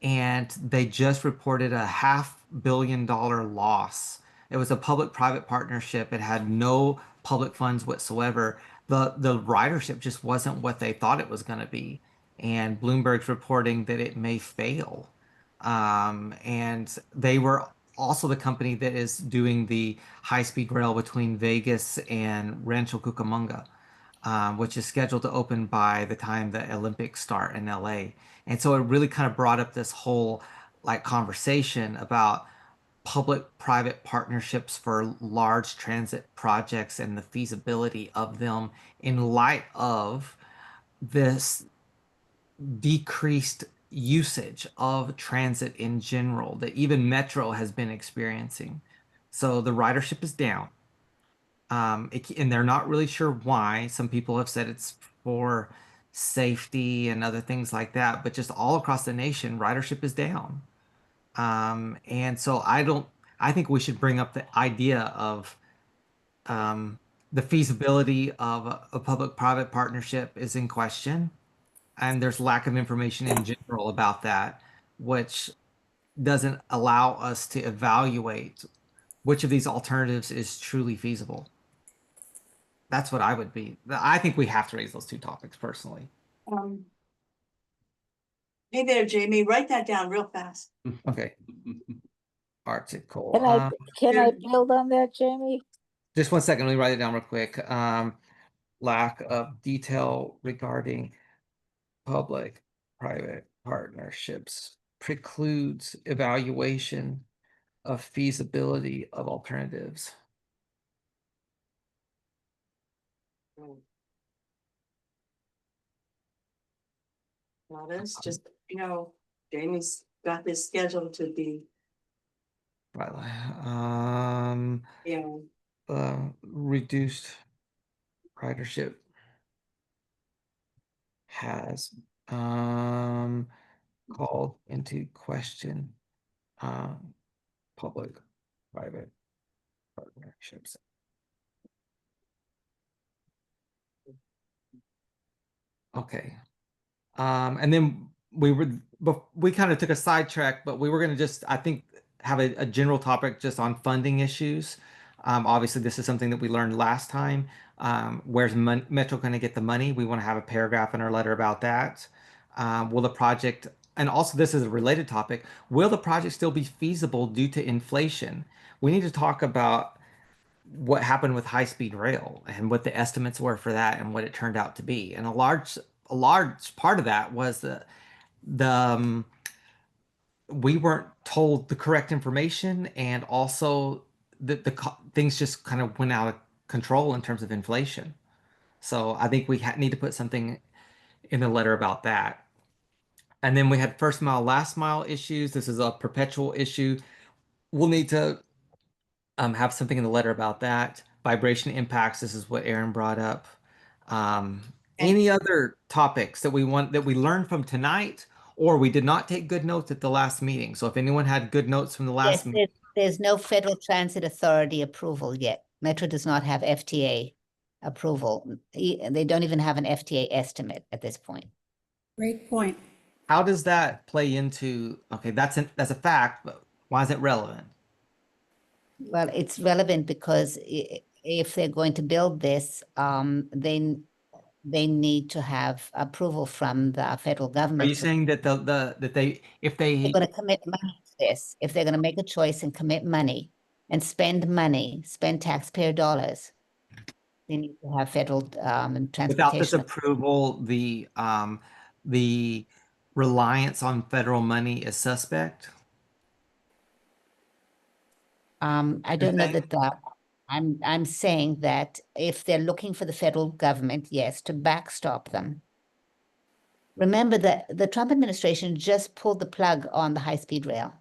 And they just reported a $500 million loss. It was a public-private partnership. It had no public funds whatsoever. The ridership just wasn't what they thought it was going to be. And Bloomberg's reporting that it may fail. And they were also the company that is doing the high-speed rail between Vegas and Rancho Cucamonga, which is scheduled to open by the time the Olympics start in LA. And so it really kind of brought up this whole like conversation about public-private partnerships for large transit projects and the feasibility of them in light of this decreased usage of transit in general that even Metro has been experiencing. So the ridership is down. And they're not really sure why. Some people have said it's for safety and other things like that, but just all across the nation, ridership is down. And so I think we should bring up the idea of the feasibility of a public-private partnership is in question. And there's lack of information in general about that, which doesn't allow us to evaluate which of these alternatives is truly feasible. That's what I would be. I think we have to raise those two topics personally. Hey there, Jamie, write that down real fast. Okay. Article. Can I build on that, Jamie? Just 1 second. Let me write it down real quick. Lack of detail regarding public-private partnerships precludes evaluation of feasibility of alternatives. Well, that's just, Jamie's got this scheduled to be, reduced ridership has called into question public-private partnerships. Okay. And then we kind of took a sidetrack, but we were going to just, I think, have a general topic just on funding issues. Obviously, this is something that we learned last time. Where's Metro going to get the money? We want to have a paragraph in our letter about that. Will the project, and also this is a related topic, will the project still be feasible due to inflation? We need to talk about what happened with high-speed rail and what the estimates were for that and what it turned out to be. And a large part of that was we weren't told the correct information, and also things just kind of went out of control in terms of inflation. So I think we need to put something in the letter about that. And then we had first mile, last mile issues. This is a perpetual issue. We'll need to have something in the letter about that. Vibration impacts. This is what Aaron brought up. Any other topics that we learned from tonight, or we did not take good notes at the last meeting? So if anyone had good notes from the last meeting. There's no Federal Transit Authority approval yet. Metro does not have FTA approval. They don't even have an FTA estimate at this point. Great point. How does that play into, okay, that's a fact, but why is it relevant? Well, it's relevant because if they're going to build this, they need to have approval from the federal Are government. you saying that if They're they, going to commit money to this, if they're going to make a choice and commit money and spend taxpayer dollars, they need to have federal without this transportation. approval, the reliance on federal money is suspect? I don't know that I'm saying that if they're looking for the federal government, yes, to backstop them. Remember that the Trump administration just pulled the plug on the high-speed rail,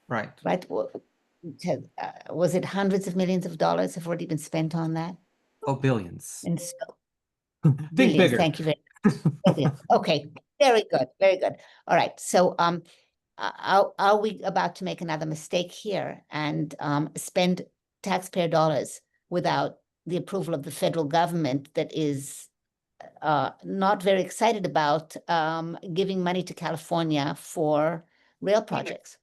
Right. right? Was it hundreds of millions of dollars have already been spent on that? Oh, billions. And so, Think billions, bigger. thank you very much. Billions. Okay, very good, very good. All right, so are we about to make another mistake here and spend taxpayer dollars without the approval of the federal government that is not very excited about giving money to California for rail projects?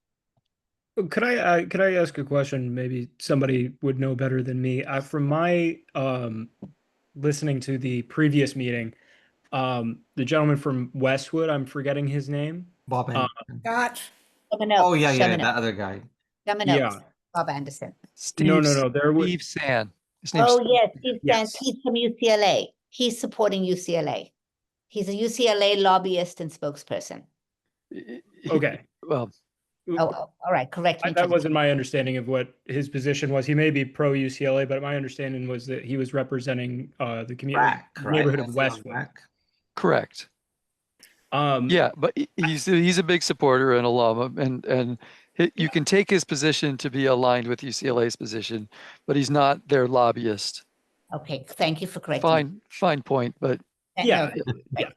Could I ask a question? Maybe somebody would know better than me. From my listening to the previous meeting, the gentleman from Westwood, I'm forgetting his name. Bob Uh, Anderson. Got Oh yeah, that other guy. Yeah. Bob Anderson. No. There was Steve Sand. His name's Oh, yes, Steve Yes. He's from UCLA. He's supporting UCLA. He's a UCLA lobbyist and spokesperson. Okay. Well, Oh, all right, correct me. That wasn't my understanding of what his position was. He may be pro UCLA, but my understanding was that he was representing the community neighborhood of Westwood. correct. Yeah, but he's a big supporter and alum, and you can take his position to be aligned with UCLA's position, but he's not their lobbyist. Okay, thank you for correcting me. Fine point, but Yeah, No, yeah.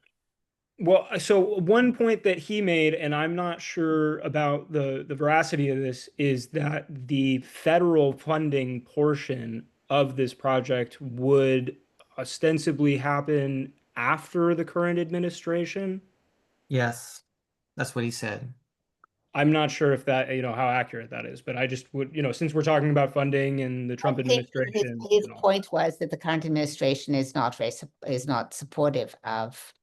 Well, so one point that he made, and I'm not sure about the veracity of this, is that the federal funding portion of this project would ostensibly happen after the current administration. Yes, that's what he said. I'm not sure if that, how accurate that is, but I just would, since we're talking about funding and the Trump I think administration. his point was that the current administration is not supportive of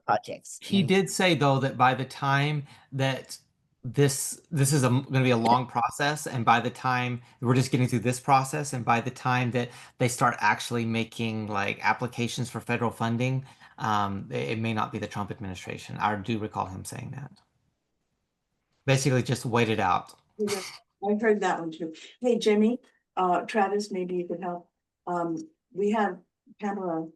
projects. He did say though that by the time that this is going to be a long process, and by the time we're just getting through this process, and by the time that they start actually making like applications for federal funding, it may not be the Trump administration. I do recall him saying that. Basically, just wait it out. Yeah, I heard that one too. Hey, Jimmy, Travis, maybe you could help. We have Pamela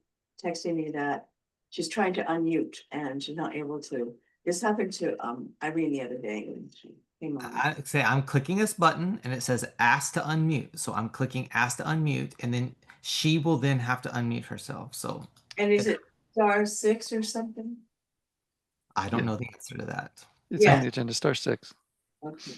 texting me that she's trying to unmute and she's not able to. This happened to Irene the other day when she came on. I say I'm clicking this button and it says ask to unmute. So I'm clicking ask to unmute, and then she will then have to unmute herself. So And is it *6 or something? I don't know the answer to that. It's on the agenda, *6. Okay.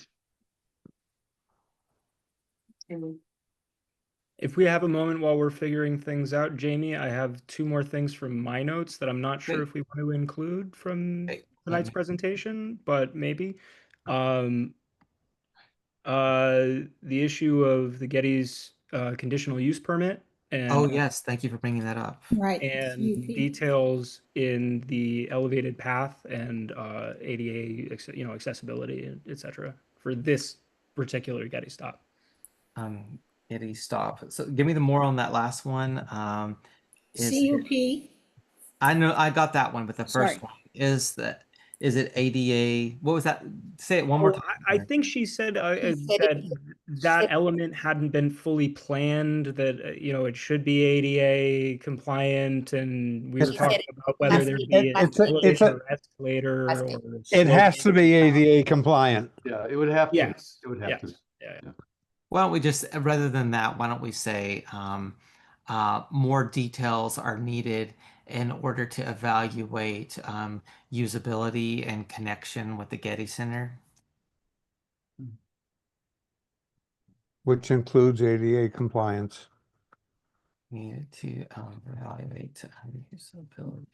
If we have a moment while we're figuring things out, Jamie, I have two more things from my notes that I'm not sure if we want to include from tonight's presentation, but maybe. The issue of the Getty's conditional use permit. And, oh yes, thank you for bringing that up. Right. And CUP. details in the elevated path and ADA, accessibility, etc. for this particular Getty stop. Getty stop. So give me the more on that last one. CUP. I know I got that one, but the Sorry. first one is it ADA? What was that? Say it one more time. I think she said that element hadn't been fully planned, that it should be ADA compliant, and we were talking about whether there'd be an elevator or escalator. It has to be ADA compliant. Yeah, it would have to. Yes. It would have to. Yeah. Why don't we just, rather than that, why don't we say more details are needed in order to evaluate usability and connection with the Getty Center? which includes ADA compliance. Needed to evaluate usability.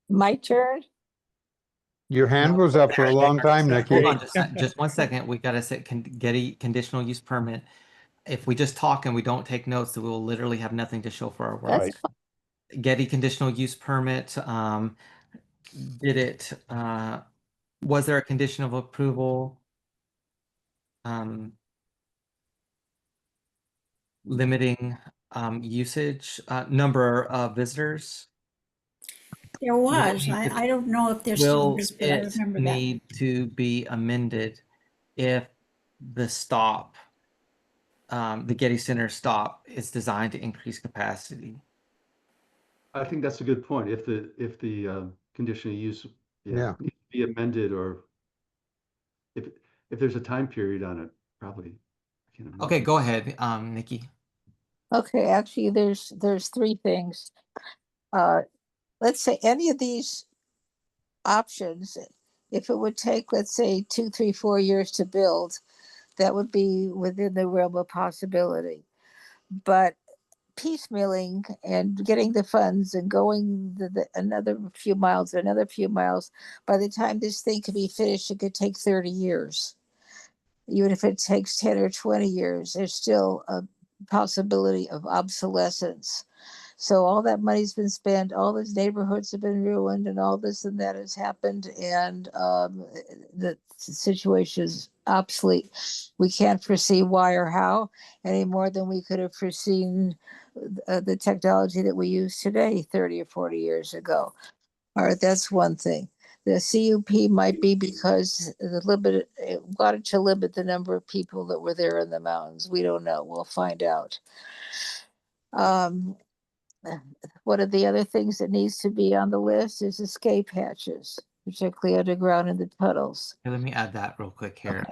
My turn? Your hand No, was up for a long time, Exactly. Nikki. Hold on, just 1 second. We gotta say Getty conditional use permit. If we just talk and we don't take notes, then we will literally have nothing to show for our work. That's Getty conditional use permit, did it, was there a condition of approval? Limiting, usage, number of visitors? There Will was, need to- I don't know if there still Will is, but I it remember that. need to be amended if the stop, the Getty Center stop is designed to increase capacity? I think that's a good point. If the condition of use, Yeah. needs to be amended, or if there's a time period on it, probably. I can't Okay, imagine. go ahead, Nikki. okay. Actually, there's three things. Let's say any of these options, if it would take, let's say, 2, 3, 4 years to build, that would be within the realm of possibility. But piecemealing and getting the funds and going another few miles, by the time this thing could be finished, it could take 30 years. Even if it takes 10 or 20 years, there's still a possibility of obsolescence. So all that money's been spent, all those neighborhoods have been ruined, and all this and that has happened, and the situation is obsolete. We can't foresee why or how any more than we could have foreseen the technology that we use today 30 or 40 years ago. All right, that's one thing. The CUP might be because it wanted to limit the number of people that were there in the mountains. We don't know. We'll find out. One of the other things that needs to be on the list is escape hatches, particularly underground in the tunnels. Okay, let me add that real quick here.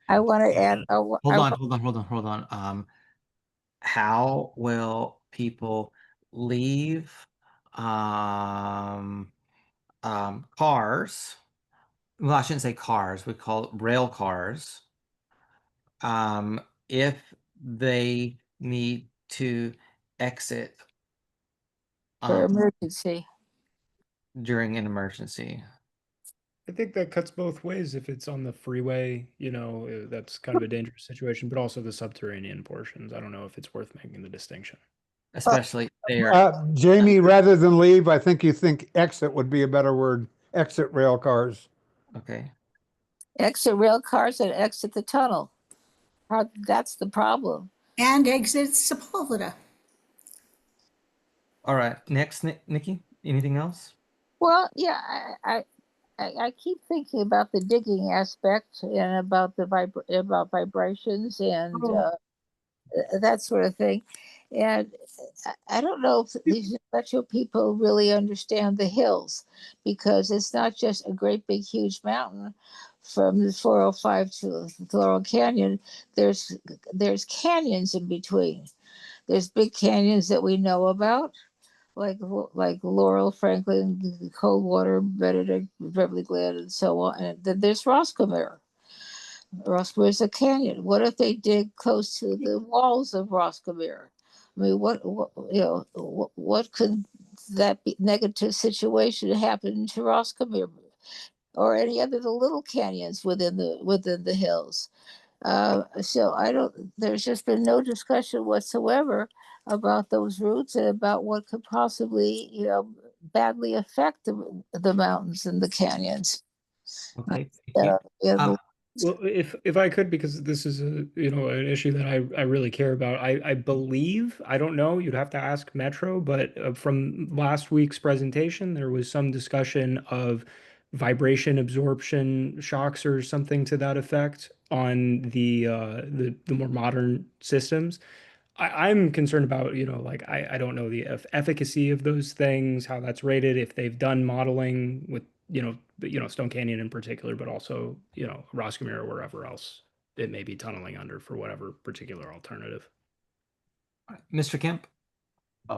I want to add. Hold on. How will people leave cars? Well, I shouldn't say cars. We call it rail cars. If they need to exit For emergency. during an emergency. I think that cuts both ways. If it's on the freeway, that's kind of a dangerous situation, but also the subterranean portions. I don't know if it's worth making the distinction. Especially there. Jamie, rather than leave, I think you think exit would be a better word. Exit rail cars. Okay. Exit rail cars and exit the tunnel. That's the problem. And exit Sepulveda. All right. Next, Nikki, anything else? Well, yeah, I keep thinking about the digging aspect and about about vibrations and that sort of thing. And I don't know if these metro people really understand the hills, because it's not just a great big huge mountain from the 405 to Laurel Canyon. There's canyons in between. There's big canyons that we know about, like Laurel, Franklin, Coldwater, Benedict, Beverly Glen, and so on. And then there's Roscommare. Roscommare is a canyon. What if they dig close to the walls of Roscommare? I mean, what could that be negative situation happen to Roscommare or any other the little canyons within the hills? So there's just been no discussion whatsoever about those routes and about what could possibly, badly affect the mountains and the canyons. Okay. Thank you. Well, if I could, because this is an issue that I really care about. I believe, I don't know, you'd have to ask Metro, but from last week's presentation, there was some discussion of vibration absorption shocks or something to that effect on the more modern systems. I'm concerned about, I don't know the efficacy of those things, how that's rated, if they've done modeling with, Stone Canyon in particular, but also, Roscommare or wherever else it may be tunneling under for whatever particular alternative. Mr. Kemp? I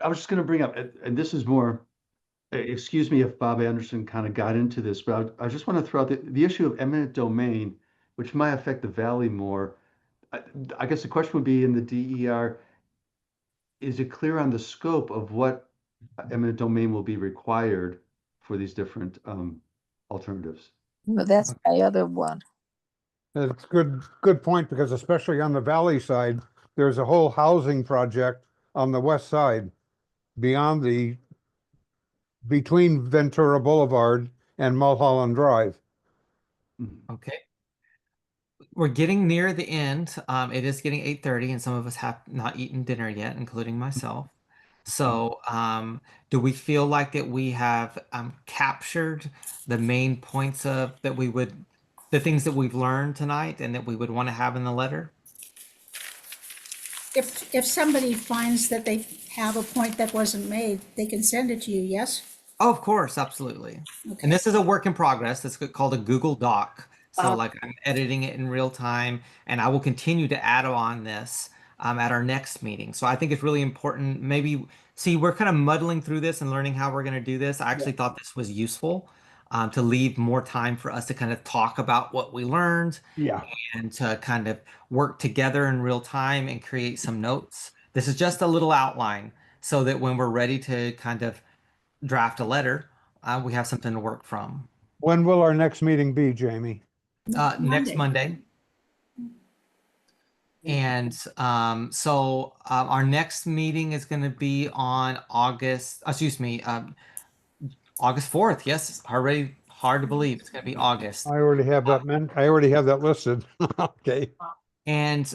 was just going to bring up, and this is more, excuse me if Bob Anderson kind of got into this, but I just want to throw out the issue of eminent domain which might affect the valley more. I guess the question would be in the DER, is it clear on the scope of what eminent domain will be required for these different alternatives? That's my other one. It's good point, because especially on the valley side, there's a whole housing project on the west side beyond between Ventura Boulevard and Mulholland Drive. Okay. We're getting near the end. It is getting 8:30 and some of us have not eaten dinner yet, including myself. So, do we feel like that we have captured the main points of the things that we've learned tonight and that we would want to have in the letter? If somebody finds that they have a point that wasn't made, they can send it to you, yes? Oh, of course, absolutely. Okay. And this is a work in progress. It's called a Google Doc. So Uh, like I'm editing it in real time, and I will continue to add on this at our next meeting. So I think it's really important. Maybe see, we're kind of muddling through this and learning how we're going to do this. I actually thought this was useful to leave more time for us to kind of talk about what we learned Yeah. and to kind of work together in real time and create some notes. This is just a little outline so that when we're ready to kind of draft a letter, we have something to work from. When will our next meeting be, Jamie? Next Monday. And so our next meeting is going to be on August 4th. Yes, it's already hard to believe. It's going to be August. I already have that I already have that listed. Okay. And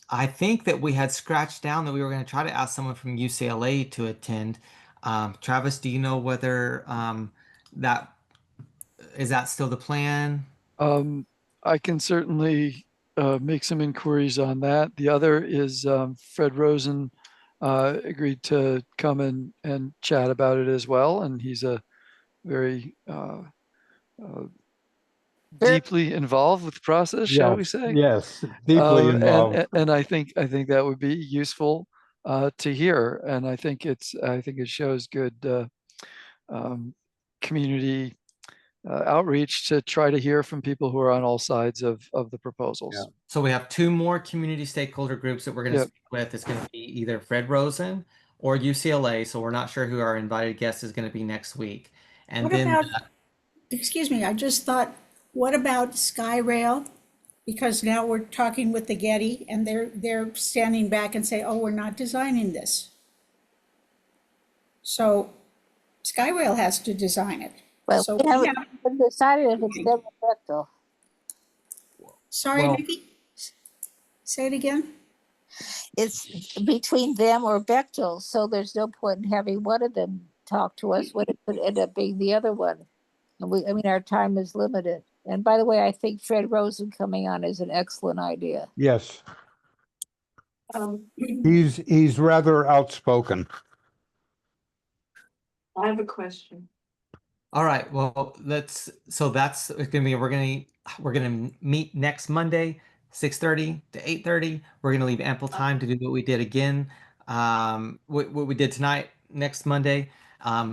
I think that we had scratched down that we were going to try to ask someone from UCLA to attend. Travis, do you know whether that is that still the plan? I can certainly make some inquiries on that. The other is Fred Rosen agreed to come and chat about it as well, and he's a very deeply involved with the process, shall we say? Yes, deeply involved. And I think that would be useful to hear, and I think it shows good community outreach to try to hear from people who are on all sides of the proposals. Yeah. So we have two more community stakeholder groups that we're going to Yep. speak with. It's going to be either Fred Rosen or UCLA. So we're not sure who our invited guest is going to be next week. And What then about, excuse me, I just thought, what about Skyrail? Because now we're talking with the Getty and they're standing back and say, oh, we're not designing this. So Skyrail has to design it. Well, So we haven't even decided if it's them or Bechtel. Sorry, Well- Nikki? Say it again? It's between them or Bechtel, so there's no point in having one of them talk to us when it could end up being the other one. And I mean, our time is limited. And by the way, I think Fred Rosen coming on is an excellent idea. Yes, Um, he's rather outspoken. I have a question. all right, well, that's it's going to be we're going to meet next Monday, 6:30 to 8:30. We're going to leave ample time to do what we did again, what we did tonight, next Monday.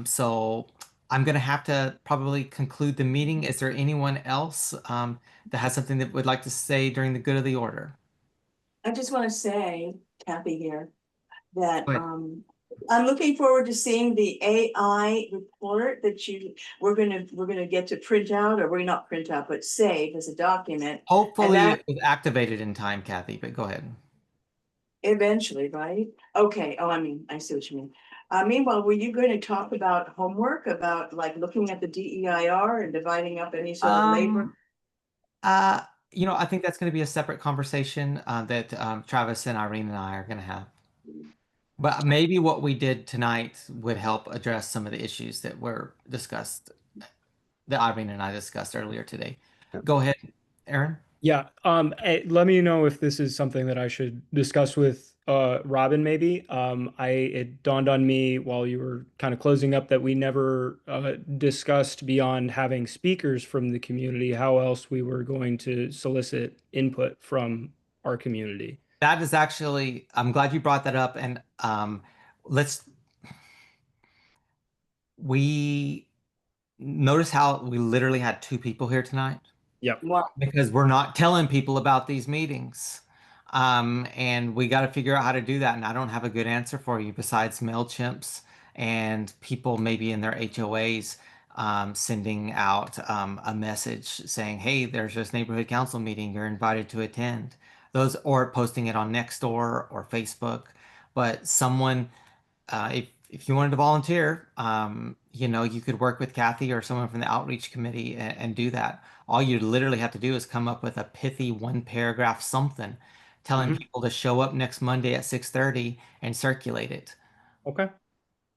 So I'm going to have to probably conclude the meeting. Is there anyone else that has something that would like to say during the good of the order? I just want to say, Kathy here, that Go ahead. I'm looking forward to seeing the AI report that we're gonna get to print out, or we're not print out, but save as a document Hopefully that- it was activated in time, Kathy, but go ahead. eventually, right? Okay, oh, I mean, I see what you mean. Meanwhile, were you going to talk about homework, about like looking at the DEIR and dividing up any sort of labor? I think that's going to be a separate conversation that Travis and Irene and I are going to have. But maybe what we did tonight would help address some of the issues that were discussed, that Irene and I discussed earlier today. Go ahead, Aaron. Yeah. Let me know if this is something that I should discuss with Robin, maybe. It dawned on me while you were kind of closing up that we never discussed, beyond having speakers from the community, how else we were going to solicit input from our community. That is actually, I'm glad you brought that up. And we notice how we literally had two people here tonight. Yep. More, because we're not telling people about these meetings. And we got to figure out how to do that. And I don't have a good answer for you besides MailChimps and people maybe in their HOAs sending out a message saying, hey, there's this neighborhood council meeting, you're invited to attend. Those, or posting it on Nextdoor or Facebook. But someone, if you wanted to volunteer, you know, you could work with Kathy or someone from the outreach committee and do that. All you literally have to do is come up with a pithy one paragraph something telling people to show up next Monday at 6:30 and circulate it. Okay.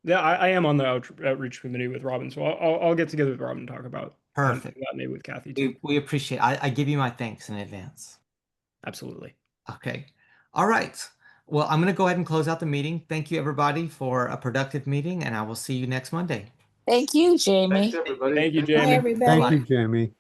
Yeah, I am on the outreach committee with Robin, so I'll get together with Robin and talk about Perfect. that maybe with Kathy too. We appreciate it. I give you my thanks in advance. Absolutely. Okay. All right. Well, I'm going to go ahead and close out the meeting. Thank you, everybody, for a productive meeting, and I will see you next Monday. Thank you, Jamie. Thanks, everybody. Thank you, Bye, Jamie. everybody. Thank you, Jamie.